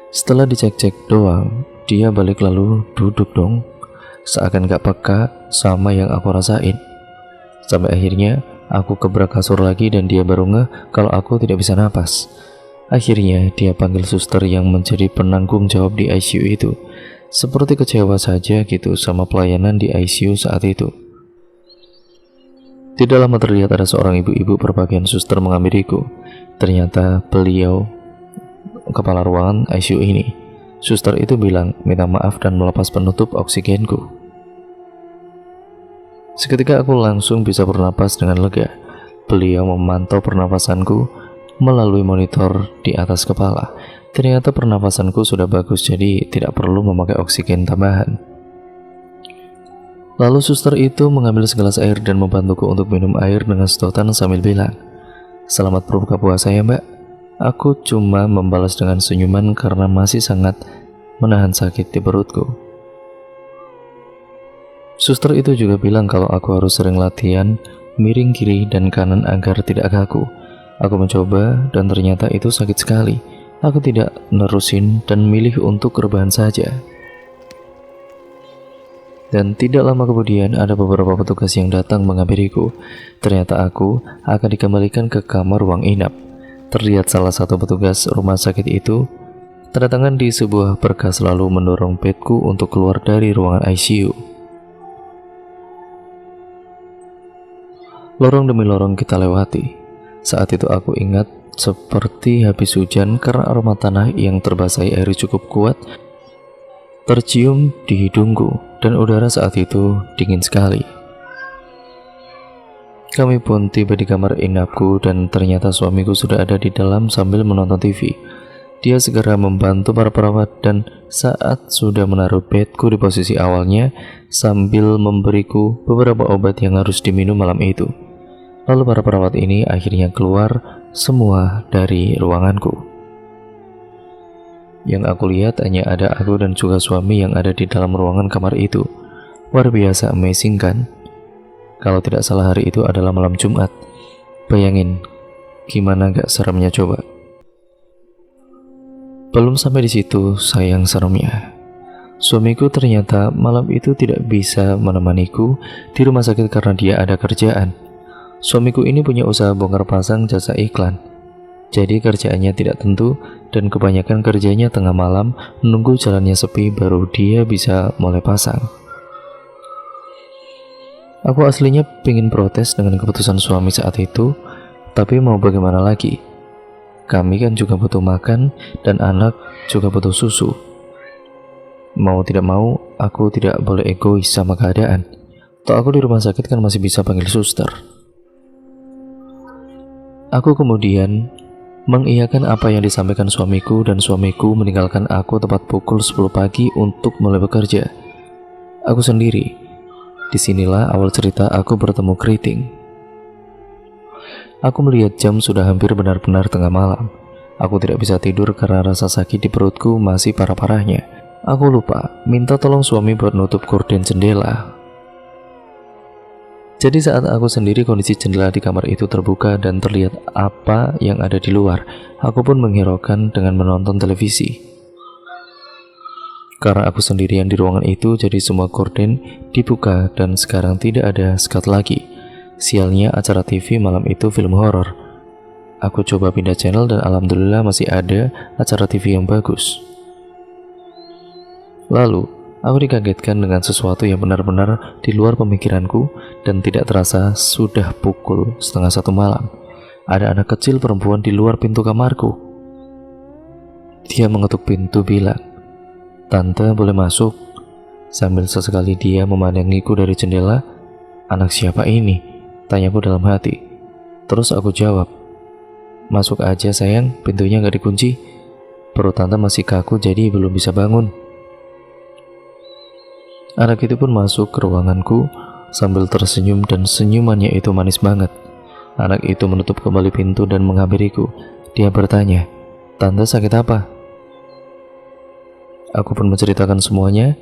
Setelah dicek-cek doang, dia balik lalu duduk dong, seakan gak peka sama yang aku rasain. Sampai akhirnya aku gebrak kasur lagi dan dia baru ngeh kalau aku tidak bisa napas. Akhirnya dia panggil suster yang menjadi penanggung jawab di ICU itu. Seperti kecewa saja gitu sama pelayanan di ICU saat itu. Tidak lama terlihat ada seorang ibu-ibu berpakaian suster menghampiriku. Ternyata beliau kepala ruangan ICU ini. Suster itu bilang minta maaf dan melepas penutup oksigenku. Seketika aku langsung bisa bernapas dengan lega. Beliau memantau pernapasanku melalui monitor di atas kepala. Ternyata pernapasanku sudah bagus, jadi tidak perlu memakai oksigen tambahan. Lalu suster itu mengambil segelas air dan membantuku untuk minum air dengan sedotan sambil bilang, "Selamat berbuka puasa ya mbak." Aku cuma membalas dengan senyuman karena masih sangat menahan sakit di perutku. Suster itu juga bilang kalau aku harus sering latihan miring kiri dan kanan agar tidak kaku. Aku mencoba dan ternyata itu sakit sekali. Aku tidak nerusin dan milih untuk rebahan saja. Dan tidak lama kemudian ada beberapa petugas yang datang menghampiriku. Ternyata aku akan dikembalikan ke kamar ruang inap. Terlihat salah satu petugas rumah sakit itu tanda tangan di sebuah berkas lalu mendorong bedku untuk keluar dari ruangan ICU. Lorong demi lorong kita lewati. Saat itu aku ingat seperti habis hujan karena aroma tanah yang terbasahi air cukup kuat tercium di hidungku dan udara saat itu dingin sekali. Kami pun tiba di kamar inapku dan ternyata suamiku sudah ada di dalam sambil menonton TV. Dia segera membantu para perawat dan saat sudah menaruh bedku di posisi awalnya sambil memberiku beberapa obat yang harus diminum malam itu. Lalu para perawat ini akhirnya keluar semua dari ruanganku. Yang aku lihat hanya ada aku dan juga suami yang ada di dalam ruangan kamar itu. Luar biasa amazing kan? Kalau tidak salah hari itu adalah malam Jumat. Bayangin, gimana gak seremnya coba? Belum sampai di situ, sayang seremnya. Suamiku ternyata malam itu tidak bisa menemaniku di rumah sakit karena dia ada kerjaan. Suamiku ini punya usaha bongkar pasang jasa iklan. Jadi kerjaannya tidak tentu dan kebanyakan kerjanya tengah malam menunggu jalannya sepi baru dia bisa mulai pasang. Aku aslinya pengen protes dengan keputusan suami saat itu, tapi mau bagaimana lagi? Kami kan juga butuh makan dan anak juga butuh susu. Mau tidak mau, aku tidak boleh egois sama keadaan. Toh aku di rumah sakit kan masih bisa panggil suster. Aku kemudian mengiyakan apa yang disampaikan suamiku dan suamiku meninggalkan aku tepat pukul 10 pagi untuk mulai bekerja. Aku sendiri. Disinilah awal cerita aku bertemu keriting. Aku melihat jam sudah hampir benar-benar tengah malam. Aku tidak bisa tidur karena rasa sakit di perutku masih parah-parahnya. Aku lupa minta tolong suami buat nutup gorden jendela. Jadi saat aku sendiri kondisi jendela di kamar itu terbuka dan terlihat apa yang ada di luar. Aku pun menghiraukan dengan menonton televisi. Karena aku sendirian di ruangan itu, jadi semua gorden dibuka dan sekarang tidak ada sekat lagi. Sialnya acara TV malam itu film horor. Aku coba pindah channel dan alhamdulillah masih ada acara TV yang bagus. Lalu, aku dikagetkan dengan sesuatu yang benar-benar di luar pemikiranku dan tidak terasa sudah pukul 1:30 malam. Ada anak kecil perempuan di luar pintu kamarku. Dia mengetuk pintu bilang, "Tante, boleh masuk?" Sambil sesekali dia memandangiku dari jendela. "Anak siapa ini?" tanyaku dalam hati. Terus aku jawab, "Masuk aja sayang, pintunya gak dikunci." Perut tante masih kaku jadi belum bisa bangun. Anak itu pun masuk ke ruanganku sambil tersenyum dan senyumannya itu manis banget. Anak itu menutup kembali pintu dan menghampiriku. Dia bertanya, "Tante sakit apa?" Aku pun menceritakan semuanya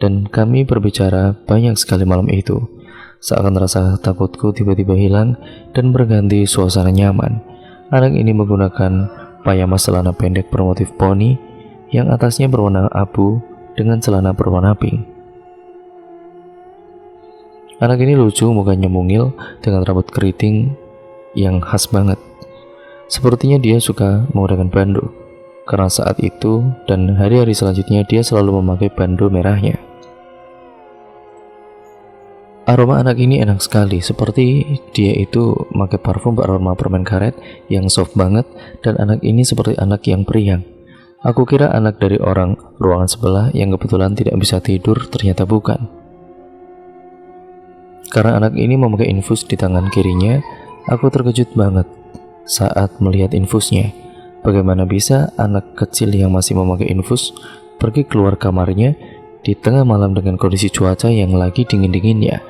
dan kami berbicara banyak sekali malam itu. Seakan rasa takutku tiba-tiba hilang dan berganti suasana nyaman. Anak ini menggunakan payama celana pendek bermotif poni yang atasnya berwarna abu dengan celana berwarna pink. Anak ini lucu, mukanya mungil dengan rambut keriting yang khas banget. Sepertinya dia suka menggunakan bando, karena saat itu dan hari-hari selanjutnya dia selalu memakai bando merahnya. Aroma anak ini enak sekali, seperti dia itu pakai parfum beraroma permen karet yang soft banget, dan anak ini seperti anak yang periang. Aku kira anak dari orang ruangan sebelah yang kebetulan tidak bisa tidur, ternyata bukan. Karena anak ini memakai infus di tangan kirinya, aku terkejut banget saat melihat infusnya. Bagaimana bisa anak kecil yang masih memakai infus pergi keluar kamarnya di tengah malam dengan kondisi cuaca yang lagi dingin-dinginnya,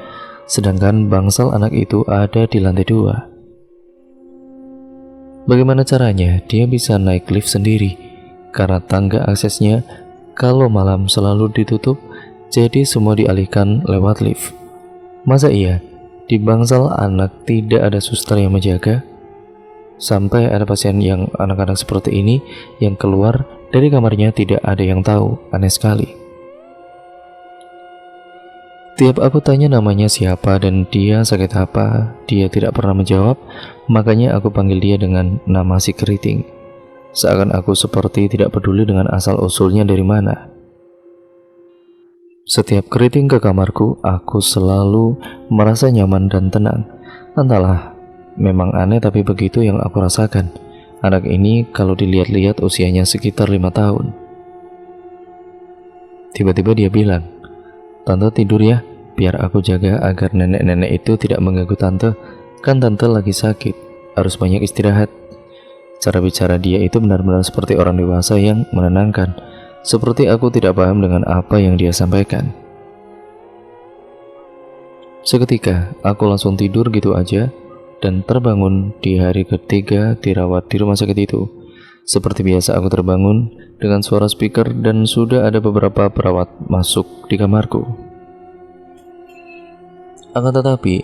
sedangkan bangsal anak itu ada di lantai 2. Bagaimana caranya dia bisa naik lift sendiri? Karena tangga aksesnya kalau malam selalu ditutup, jadi semua dialihkan lewat lift. Masa iya di bangsal anak tidak ada suster yang menjaga? Sampai ada pasien yang anak-anak seperti ini yang keluar dari kamarnya tidak ada yang tahu. Aneh sekali. Tiap aku tanya namanya siapa dan dia sakit apa, dia tidak pernah menjawab. Makanya aku panggil dia dengan nama si keriting. Seakan aku seperti tidak peduli dengan asal-usulnya dari mana. Setiap keriting ke kamarku, aku selalu merasa nyaman dan tenang. Entahlah, memang aneh tapi begitu yang aku rasakan. Anak ini kalau dilihat-lihat usianya sekitar 5 tahun. Tiba-tiba dia bilang, "Tante tidur ya, biar aku jaga agar nenek-nenek itu tidak mengganggu tante. Kan tante lagi sakit, harus banyak istirahat." Cara bicara dia itu benar-benar seperti orang dewasa yang menenangkan. Seperti aku tidak paham dengan apa yang dia sampaikan. Seketika, aku langsung tidur gitu aja dan terbangun di hari ketiga dirawat di rumah sakit itu. Seperti biasa aku terbangun dengan suara speaker dan sudah ada beberapa perawat masuk di kamarku. Akan tetapi,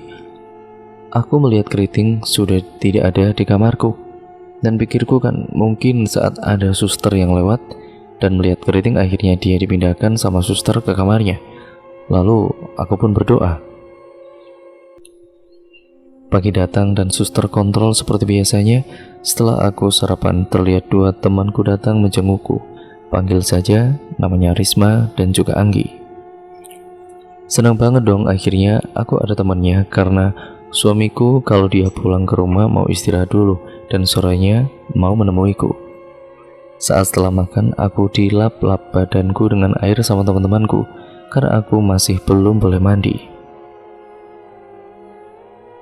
aku melihat keriting sudah tidak ada di kamarku. Dan pikirku kan mungkin saat ada suster yang lewat dan melihat keriting, akhirnya dia dipindahkan sama suster ke kamarnya. Lalu aku pun berdoa. Pagi datang dan suster kontrol seperti biasanya. Setelah aku sarapan, terlihat 2 temanku datang menjengukku. Panggil saja, namanya Risma dan juga Anggi. Senang banget dong, akhirnya aku ada temannya karena suamiku kalau dia pulang ke rumah mau istirahat dulu dan sorenya mau menemuiku. Saat setelah makan, aku dilap-lap badanku dengan air sama teman-temanku karena aku masih belum boleh mandi.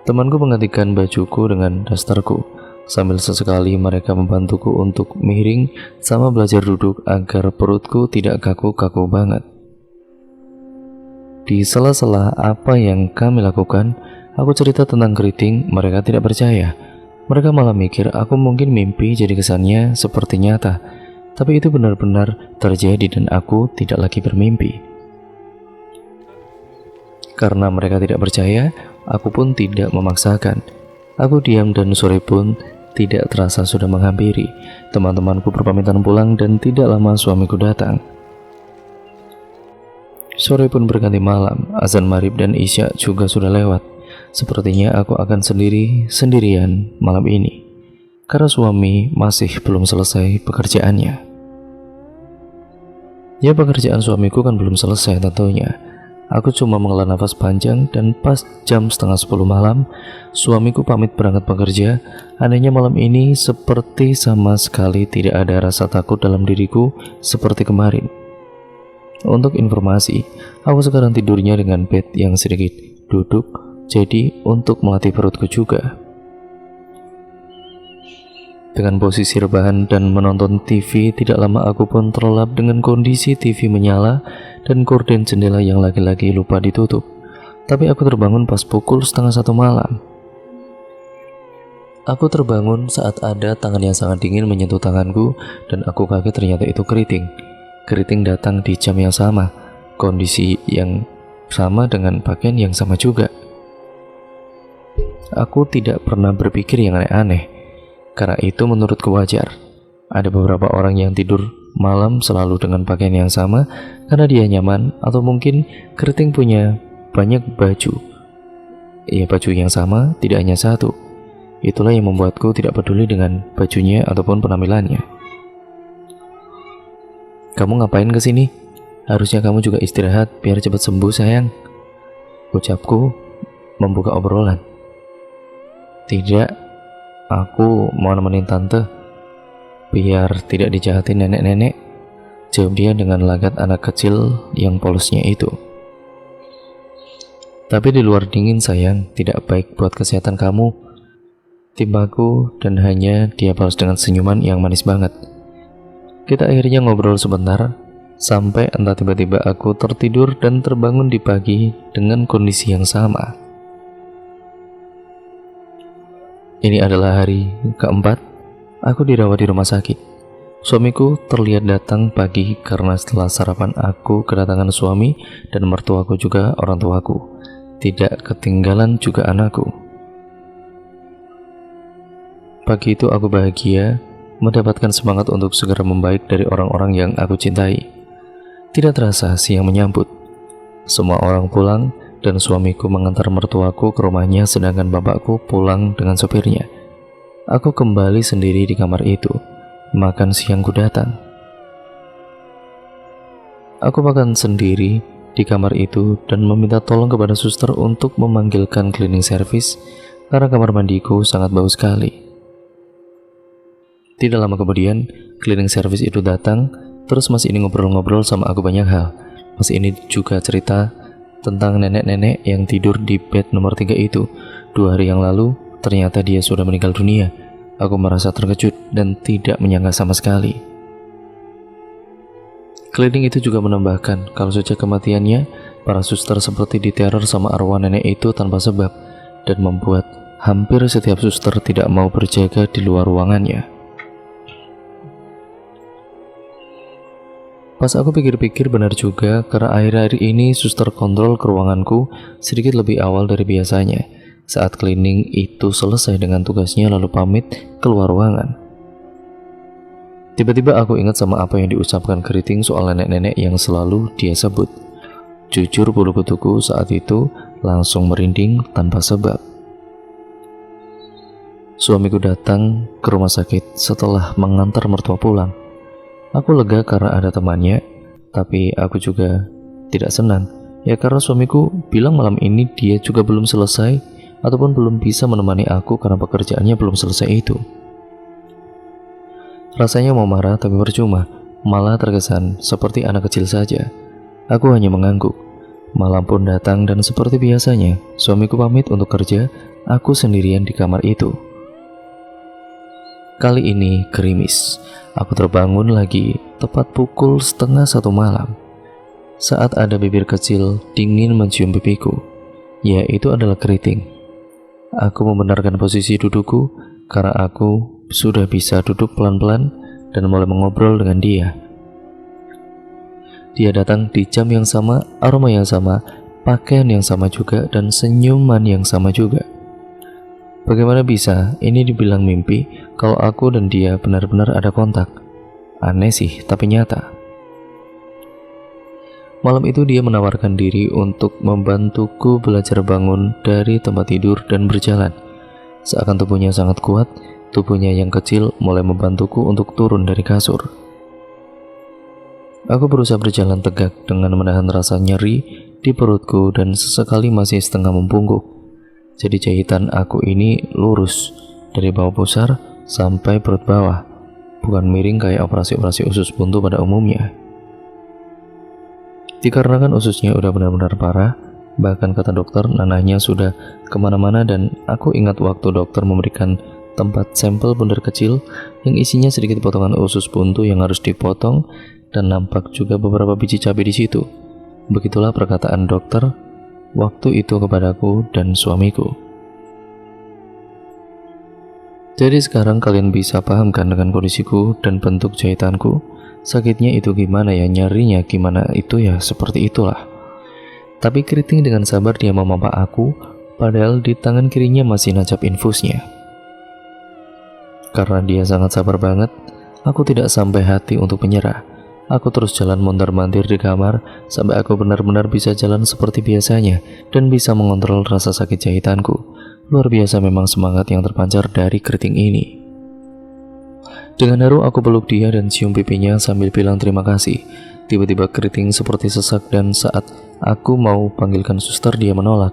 Temanku menggantikan bajuku dengan dasterku. Sambil sesekali mereka membantuku untuk miring sama belajar duduk agar perutku tidak kaku-kaku banget. Di sela-sela apa yang kami lakukan, aku cerita tentang keriting. Mereka tidak percaya. Mereka malah mikir aku mungkin mimpi, jadi kesannya seperti nyata. Tapi itu benar-benar terjadi dan aku tidak lagi bermimpi. Karena mereka tidak percaya, aku pun tidak memaksakan. Aku diam dan sore pun tidak terasa sudah menghampiri. Teman-temanku berpamitan pulang dan tidak lama suamiku datang. Sore pun berganti malam, azan maghrib dan isya juga sudah lewat. Sepertinya aku akan sendirian malam ini, karena suami masih belum selesai pekerjaannya. Ya, pekerjaan suamiku kan belum selesai tentunya. Aku cuma menghela nafas panjang dan pas jam setengah 10 malam, suamiku pamit berangkat bekerja. Anehnya malam ini seperti sama sekali tidak ada rasa takut dalam diriku seperti kemarin. Untuk informasi, aku sekarang tidurnya dengan bed yang sedikit duduk, jadi untuk melatih perutku juga. Dengan posisi rebahan dan menonton TV, tidak lama aku pun terlelap dengan kondisi TV menyala dan gorden jendela yang lagi-lagi lupa ditutup. Tapi aku terbangun pas pukul setengah 1 malam. Aku terbangun saat ada tangan yang sangat dingin menyentuh tanganku dan aku kaget ternyata itu keriting. Keriting datang di jam yang sama, kondisi yang sama dengan pakaian yang sama juga. Aku tidak pernah berpikir yang aneh-aneh, karena itu menurutku wajar. Ada beberapa orang yang tidur malam selalu dengan pakaian yang sama karena dia nyaman, atau mungkin keriting punya banyak baju. Ya, baju yang sama, tidak hanya satu. Itulah yang membuatku tidak peduli dengan bajunya ataupun penampilannya. "Kamu ngapain kesini? Harusnya kamu juga istirahat biar cepat sembuh sayang," ucapku membuka obrolan. "Tidak, aku mau nemenin tante biar tidak dijahatin nenek-nenek," jawab dia dengan lagat anak kecil yang polosnya itu. "Tapi di luar dingin sayang, tidak baik buat kesehatan kamu," timbaku, dan hanya dia balas dengan senyuman yang manis banget. Kita akhirnya ngobrol sebentar, sampai entah tiba-tiba aku tertidur dan terbangun di pagi dengan kondisi yang sama. Ini adalah hari keempat aku dirawat di rumah sakit. Suamiku terlihat datang pagi karena setelah sarapan aku kedatangan suami dan mertuaku juga orang tuaku. Tidak ketinggalan juga anakku. Pagi itu aku bahagia, mendapatkan semangat untuk segera membaik dari orang-orang yang aku cintai. Tidak terasa siang menyambut. Semua orang pulang dan suamiku mengantar mertuaku ke rumahnya sedangkan bapakku pulang dengan sopirnya. Aku kembali sendiri di kamar itu. Makan siangku datang. Aku makan sendiri di kamar itu dan meminta tolong kepada suster untuk memanggilkan cleaning service karena kamar mandiku sangat bau sekali. Tidak lama kemudian, cleaning service itu datang. Terus Mas ini ngobrol-ngobrol sama aku banyak hal. Mas ini juga cerita tentang nenek-nenek yang tidur di bed nomor 3 itu. 2 hari yang lalu, ternyata dia sudah meninggal dunia. Aku merasa terkejut dan tidak menyangka sama sekali. Cleaning itu juga menambahkan kalau sejak kematiannya, para suster seperti diteror sama arwah nenek itu tanpa sebab, dan membuat hampir setiap suster tidak mau berjaga di luar ruangannya. Pas aku pikir-pikir benar juga, karena akhir-akhir ini suster kontrol ke ruanganku sedikit lebih awal dari biasanya. Saat cleaning itu selesai dengan tugasnya lalu pamit keluar ruangan. Tiba-tiba aku ingat sama apa yang diucapkan keriting soal nenek-nenek yang selalu dia sebut. Jujur bulu kutuku saat itu langsung merinding tanpa sebab. Suamiku datang ke rumah sakit setelah mengantar mertua pulang. Aku lega karena ada temannya, tapi aku juga tidak senang. Ya karena suamiku bilang malam ini dia juga belum selesai ataupun belum bisa menemani aku karena pekerjaannya belum selesai itu. Rasanya mau marah tapi percuma, malah terkesan seperti anak kecil saja. Aku hanya mengangguk. Malam pun datang dan seperti biasanya, suamiku pamit untuk kerja, aku sendirian di kamar itu. Kali ini gerimis. Aku terbangun lagi tepat pukul 12:30 malam. Saat ada bibir kecil dingin mencium pipiku. Ya, itu adalah keriting. Aku membenarkan posisi dudukku karena aku sudah bisa duduk pelan-pelan dan mulai mengobrol dengan dia. Dia datang di jam yang sama, aroma yang sama, pakaian yang sama juga, dan senyuman yang sama juga. Bagaimana bisa ini dibilang mimpi kalau aku dan dia benar-benar ada kontak? Aneh sih, tapi nyata. Malam itu dia menawarkan diri untuk membantuku belajar bangun dari tempat tidur dan berjalan. Seakan tubuhnya sangat kuat, tubuhnya yang kecil mulai membantuku untuk turun dari kasur. Aku berusaha berjalan tegak dengan menahan rasa nyeri di perutku dan sesekali masih setengah membungkuk. Jadi jahitan aku ini lurus dari bawah pusar sampai perut bawah, bukan miring kayak operasi-operasi usus buntu pada umumnya. Dikarenakan ususnya udah benar-benar parah, bahkan kata dokter nanahnya sudah kemana-mana, dan aku ingat waktu dokter memberikan tempat sampel bundar kecil yang isinya sedikit potongan usus buntu yang harus dipotong, dan nampak juga beberapa biji cabai di situ. Begitulah perkataan dokter waktu itu kepadaku dan suamiku. Jadi sekarang kalian bisa paham kan dengan kondisiku dan bentuk jahitanku? Sakitnya itu gimana ya, nyarinya gimana itu ya, seperti itulah. Tapi keriting dengan sabar dia memapa aku, padahal di tangan kirinya masih nancap infusnya. Karena dia sangat sabar banget, aku tidak sampai hati untuk menyerah. Aku terus jalan mondar-mandir di kamar sampai aku benar-benar bisa jalan seperti biasanya dan bisa mengontrol rasa sakit jahitanku. Luar biasa memang semangat yang terpancar dari keriting ini. Dengan haru aku peluk dia dan cium pipinya sambil bilang terima kasih. Tiba-tiba keriting seperti sesak dan saat aku mau panggilkan suster dia menolak.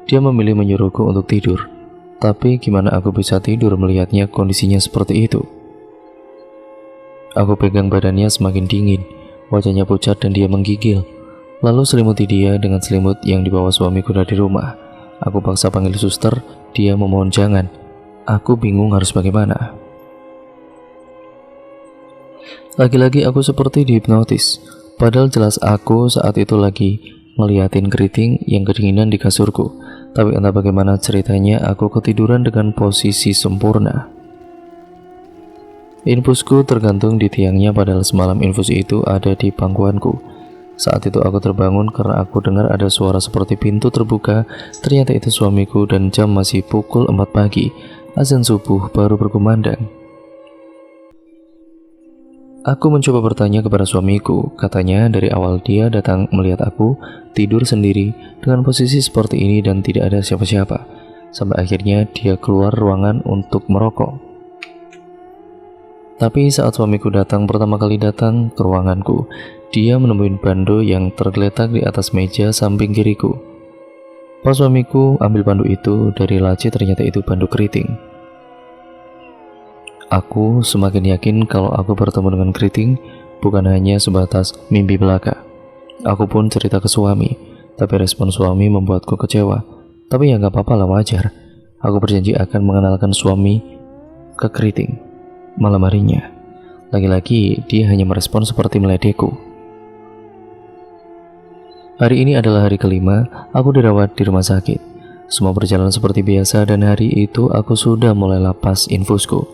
Dia memilih menyuruhku untuk tidur. Tapi gimana aku bisa tidur melihatnya kondisinya seperti itu? Aku pegang badannya semakin dingin, wajahnya pucat dan dia menggigil. Lalu selimuti dia dengan selimut yang dibawa suamiku dari rumah. Aku paksa panggil suster, dia memohon jangan. Aku bingung harus bagaimana. Lagi-lagi aku seperti dihipnotis, padahal jelas aku saat itu lagi ngeliatin keriting yang kedinginan di kasurku. Tapi entah bagaimana ceritanya aku ketiduran dengan posisi sempurna. Infusku tergantung di tiangnya, padahal semalam infus itu ada di pangkuanku. Saat itu aku terbangun karena aku dengar ada suara seperti pintu terbuka. Ternyata itu suamiku dan jam masih pukul 4 pagi. Azan subuh baru berkumandang. Aku mencoba bertanya kepada suamiku. Katanya dari awal dia datang melihat aku tidur sendiri dengan posisi seperti ini dan tidak ada siapa-siapa. Sampai akhirnya dia keluar ruangan untuk merokok. Tapi saat suamiku datang pertama kali datang ke ruanganku, dia menemuin bando yang tergeletak di atas meja samping kiriku. Pas suamiku ambil bando itu dari laci, ternyata itu bando keriting. Aku semakin yakin kalau aku bertemu dengan keriting bukan hanya sebatas mimpi belaka. Aku pun cerita ke suami, tapi respon suami membuatku kecewa. Tapi ya gak apa-apa lah, wajar. Aku berjanji akan mengenalkan suami ke keriting. Malam harinya, lagi-lagi dia hanya merespon seperti meledekku. Hari ini adalah hari kelima aku dirawat di rumah sakit. Semua berjalan seperti biasa dan hari itu aku sudah mulai lapas infusku.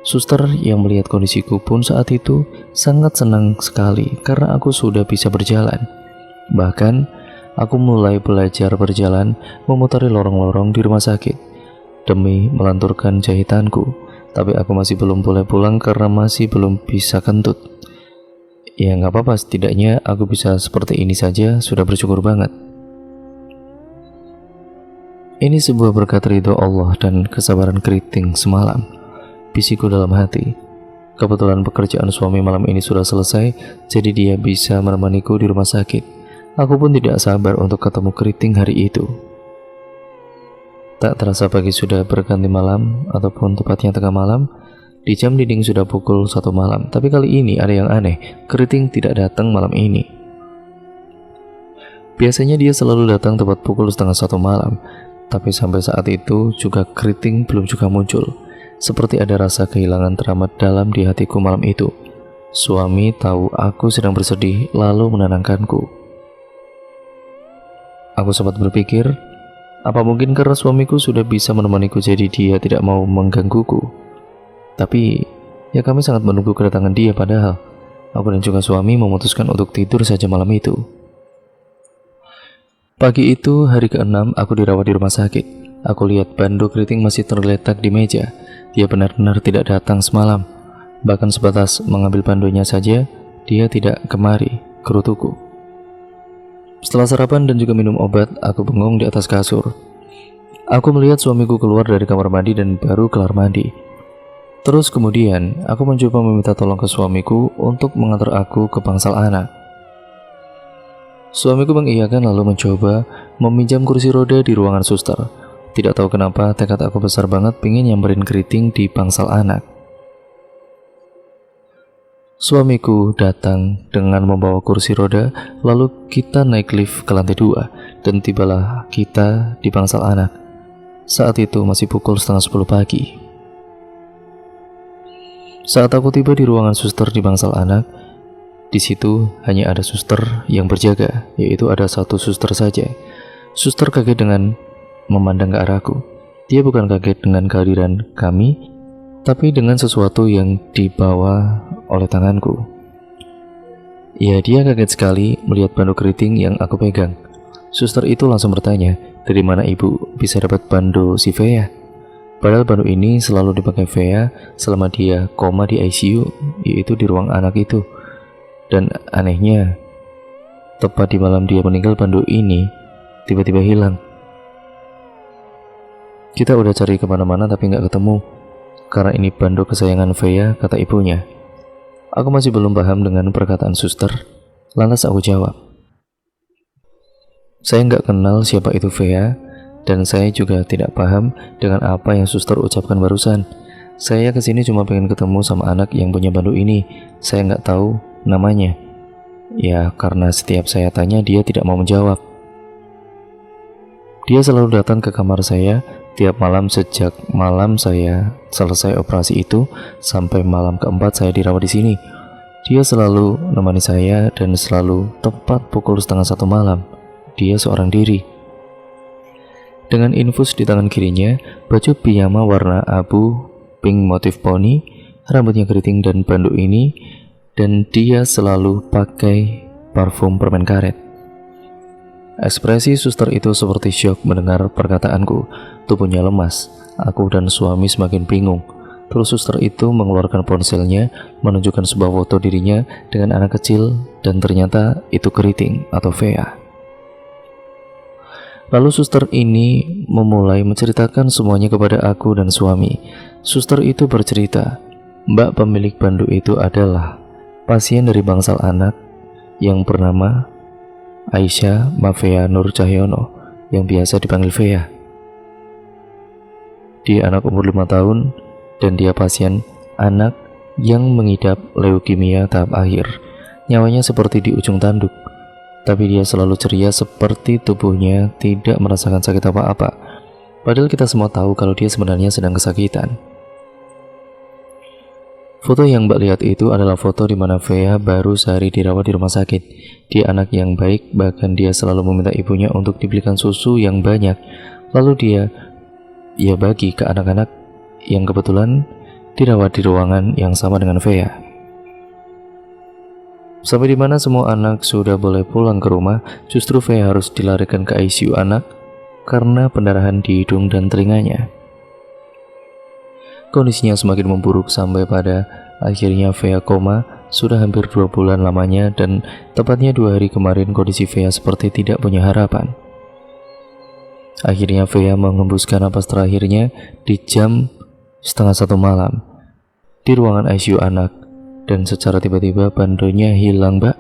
Suster yang melihat kondisiku pun saat itu sangat senang sekali karena aku sudah bisa berjalan. Bahkan aku mulai belajar berjalan memutari lorong-lorong di rumah sakit demi melanturkan jahitanku. Tapi aku masih belum boleh pulang karena masih belum bisa kentut. Ya gak apa-apa, setidaknya aku bisa seperti ini saja sudah bersyukur banget. Ini sebuah berkat ridho Allah dan kesabaran keriting semalam, bisiku dalam hati. Kebetulan pekerjaan suami malam ini sudah selesai, jadi dia bisa menemaniku di rumah sakit. Aku pun tidak sabar untuk ketemu keriting hari itu. Tak terasa pagi sudah berganti malam, ataupun tepatnya tengah malam. Di jam dinding sudah pukul 1 malam. Tapi kali ini ada yang aneh, keriting tidak datang malam ini. Biasanya dia selalu datang tepat pukul setengah 1 malam. Tapi sampai saat itu juga keriting belum juga muncul. Seperti ada rasa kehilangan teramat dalam di hatiku malam itu. Suami tahu aku sedang bersedih, lalu menenangkanku. Aku sempat berpikir, apa mungkin karena suamiku sudah bisa menemaniku jadi dia tidak mau menggangguku. Tapi ya kami sangat menunggu kedatangan dia, padahal aku dan juga suami memutuskan untuk tidur saja malam itu. Pagi itu hari ke-6 aku dirawat di rumah sakit. Aku lihat bando keriting masih tergeletak di meja. Dia benar-benar tidak datang semalam. Bahkan sebatas mengambil bandonya saja, dia tidak kemari, gerutuku. Setelah sarapan dan juga minum obat, aku bengong di atas kasur. Aku melihat suamiku keluar dari kamar mandi dan baru kelar mandi. Terus kemudian, aku mencoba meminta tolong ke suamiku untuk mengantar aku ke bangsal anak. Suamiku mengiyakan lalu mencoba meminjam kursi roda di ruangan suster. Tidak tahu kenapa tekad aku besar banget pengen nyamperin keriting di bangsal anak. Suamiku datang dengan membawa kursi roda, lalu kita naik lift ke lantai 2 dan tibalah kita di bangsal anak. Saat itu masih pukul setengah 10 pagi. Saat aku tiba di ruangan suster di bangsal anak, di situ hanya ada suster yang berjaga, yaitu ada satu suster saja. Suster kaget dengan memandang ke arahku. Dia bukan kaget dengan kehadiran kami, tapi dengan sesuatu yang dibawa oleh tanganku. Ya, dia kaget sekali melihat bando keriting yang aku pegang. Suster itu langsung bertanya, dari mana ibu bisa dapat bando si Fea? Padahal bando ini selalu dipakai Fea selama dia koma di ICU, yaitu di ruang anak itu. Dan anehnya, tepat di malam dia meninggal, bando ini tiba-tiba hilang. Kita udah cari kemana-mana tapi nggak ketemu. Karena ini bando kesayangan Fea, kata ibunya. Aku masih belum paham dengan perkataan suster. Lantas aku jawab, saya nggak kenal siapa itu Fea, dan saya juga tidak paham dengan apa yang suster ucapkan barusan. Saya kesini cuma pengen ketemu sama anak yang punya bando ini. Saya nggak tahu namanya. Ya, karena setiap saya tanya dia tidak mau menjawab. Dia selalu datang ke kamar saya tiap malam sejak malam saya selesai operasi itu sampai malam keempat saya dirawat di sini. Dia selalu menemani saya dan selalu tepat pukul 12:30 malam. Dia seorang diri. Dengan infus di tangan kirinya, baju piyama warna abu, pink motif poni, rambutnya keriting dan bando ini, dan dia selalu pakai parfum permen karet. Ekspresi suster itu seperti syok mendengar perkataanku. Tubuhnya lemas. Aku dan suami semakin bingung. Terus suster itu mengeluarkan ponselnya, menunjukkan sebuah foto dirinya dengan anak kecil, dan ternyata itu keriting atau Fea. Lalu suster ini memulai menceritakan semuanya kepada aku dan suami. Suster itu bercerita, Mbak pemilik bando itu adalah pasien dari bangsal anak yang bernama Aisyah Mafea Nur Cahyono, yang biasa dipanggil Fea. Dia anak umur 5 tahun dan dia pasien anak yang mengidap leukemia tahap akhir. Nyawanya seperti di ujung tanduk, tapi dia selalu ceria seperti tubuhnya tidak merasakan sakit apa-apa. Padahal kita semua tahu kalau dia sebenarnya sedang kesakitan. Foto yang Mbak lihat itu adalah foto di mana Fea baru sehari dirawat di rumah sakit. Dia anak yang baik, bahkan dia selalu meminta ibunya untuk dibelikan susu yang banyak. Lalu ia bagi ke anak-anak yang kebetulan dirawat di ruangan yang sama dengan Fea. Sampai di mana semua anak sudah boleh pulang ke rumah, justru Fea harus dilarikan ke ICU anak karena pendarahan di hidung dan telinganya. Kondisinya semakin memburuk sampai pada akhirnya Fea koma. Sudah hampir 2 bulan lamanya dan tepatnya 2 hari kemarin kondisi Fea seperti tidak punya harapan. Akhirnya Fea mengembuskan napas terakhirnya di jam 12:30 malam di ruangan ICU anak, dan secara tiba-tiba bandonya hilang, Mbak.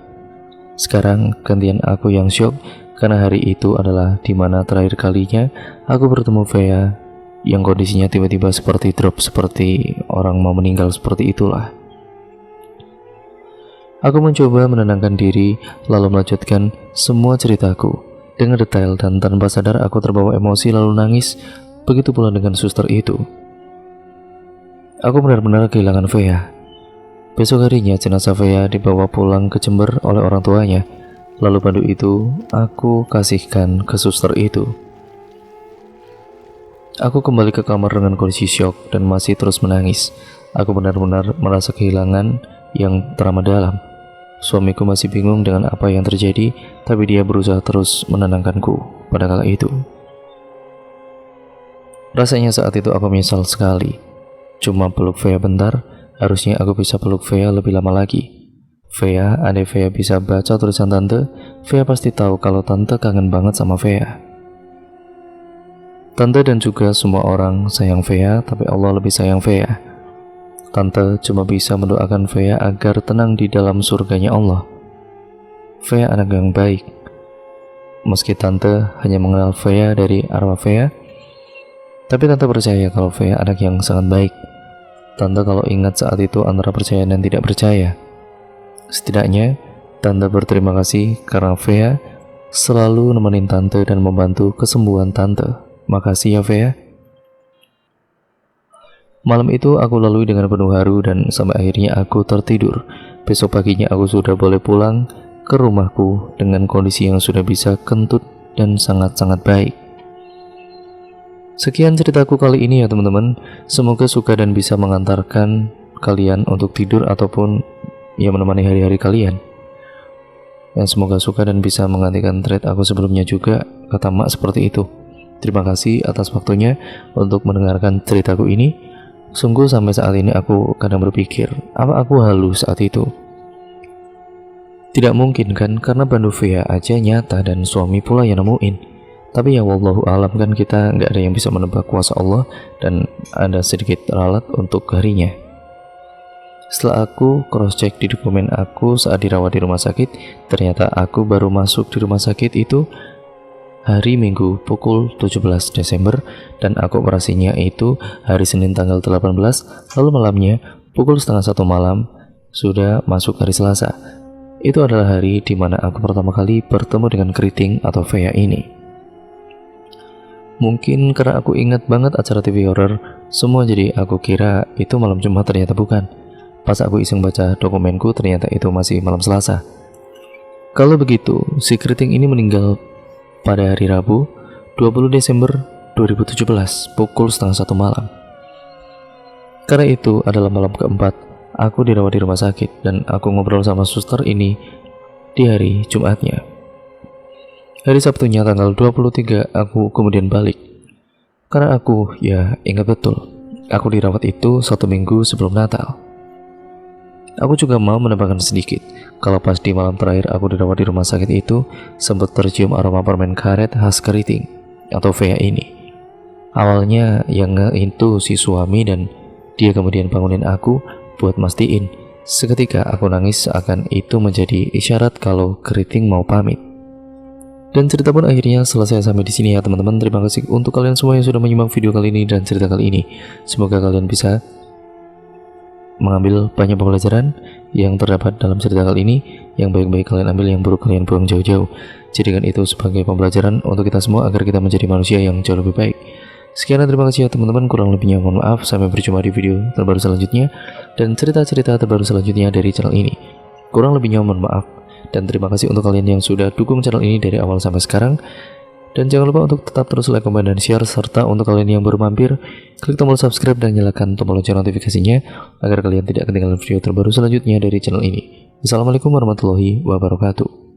Sekarang gantian aku yang syok karena hari itu adalah dimana terakhir kalinya aku bertemu Fea yang kondisinya tiba-tiba seperti drop, seperti orang mau meninggal, seperti itulah. Aku mencoba menenangkan diri lalu melanjutkan semua ceritaku dengan detail, dan tanpa sadar aku terbawa emosi lalu nangis. Begitu pula dengan suster itu. Aku benar-benar kehilangan Fea. Besok harinya jenazah Fea dibawa pulang ke Jember oleh orang tuanya. Lalu bando itu aku kasihkan ke suster itu. Aku kembali ke kamar dengan kondisi syok dan masih terus menangis. Aku benar-benar merasa kehilangan yang teramat dalam. Suamiku masih bingung dengan apa yang terjadi, tapi dia berusaha terus menenangkanku pada kala itu. Rasanya saat itu aku menyesal sekali. Cuma peluk Fea bentar, harusnya aku bisa peluk Fea lebih lama lagi. Vea, andai Vea bisa baca tulisan tante, Vea pasti tahu kalau tante kangen banget sama Vea. Tante dan juga semua orang sayang Vea, tapi Allah lebih sayang Vea. Tante cuma bisa mendoakan Vea agar tenang di dalam surganya Allah. Vea anak yang baik. Meski tante hanya mengenal Vea dari arwah Vea, tapi tante percaya kalau Vea anak yang sangat baik. Tante kalau ingat saat itu antara percaya dan tidak percaya. Setidaknya, tante berterima kasih karena Vea selalu nemenin tante dan membantu kesembuhan tante. Makasih ya Vea. Malam itu aku lalui dengan penuh haru dan sampai akhirnya aku tertidur. Besok paginya aku sudah boleh pulang ke rumahku dengan kondisi yang sudah bisa kentut dan sangat-sangat baik. Sekian ceritaku kali ini ya teman-teman. Semoga suka dan bisa mengantarkan kalian untuk tidur ataupun ya menemani hari-hari kalian. Dan semoga suka dan bisa menggantikan thread aku sebelumnya juga, kata Mak seperti itu. Terima kasih atas waktunya untuk mendengarkan ceritaku ini. Sungguh sampai saat ini aku kadang berpikir, apa aku halu saat itu? Tidak mungkin kan, karena bandu Vea aja nyata dan suami pula yang nemuin. Tapi ya wallahu alam kan, kita nggak ada yang bisa menebak kuasa Allah dan ada sedikit ralat untuk harinya. Setelah aku cross check di dokumen aku saat dirawat di rumah sakit, ternyata aku baru masuk di rumah sakit itu hari Minggu pukul 17 Desember dan aku operasinya itu hari Senin tanggal 18, lalu malamnya pukul setengah 1 malam sudah masuk hari Selasa. Itu adalah hari dimana aku pertama kali bertemu dengan keriting atau Vea ini. Mungkin karena aku ingat banget acara TV horror semua, jadi aku kira itu malam Jumat, ternyata bukan. Pas aku iseng baca dokumenku ternyata itu masih malam Selasa. Kalau begitu, si keriting ini meninggal pada hari Rabu 20 Desember 2017 pukul setengah 1 malam. Karena itu adalah malam keempat aku dirawat di rumah sakit dan aku ngobrol sama suster ini di hari Jumatnya. Hari Sabtunya tanggal 23 aku kemudian balik. Karena aku ya ingat betul, aku dirawat itu 1 minggu sebelum Natal. Aku juga mau menambahkan sedikit, kalau pas di malam terakhir aku dirawat di rumah sakit itu sempat tercium aroma permen karet khas keriting atau Vea ini. Awalnya yang itu si suami dan dia kemudian bangunin aku buat mastiin. Seketika aku nangis seakan itu menjadi isyarat kalau keriting mau pamit. Dan cerita pun akhirnya selesai sampai di sini ya teman-teman. Terima kasih untuk kalian semua yang sudah menyimak video kali ini dan cerita kali ini. Semoga kalian bisa mengambil banyak pembelajaran yang terdapat dalam cerita kali ini. Yang baik-baik kalian ambil, yang buruk kalian buang jauh-jauh. Jadikan itu sebagai pembelajaran untuk kita semua agar kita menjadi manusia yang jauh lebih baik. Sekian dan terima kasih ya teman-teman, kurang lebihnya mohon maaf. Sampai berjumpa di video terbaru selanjutnya dan cerita-cerita terbaru selanjutnya dari channel ini. Kurang lebihnya mohon maaf dan terima kasih untuk kalian yang sudah dukung channel ini dari awal sampai sekarang. Dan jangan lupa untuk tetap terus like, komen, dan share. Serta untuk kalian yang baru mampir, klik tombol subscribe dan nyalakan tombol lonceng notifikasinya agar kalian tidak ketinggalan video terbaru selanjutnya dari channel ini. Assalamualaikum warahmatullahi wabarakatuh.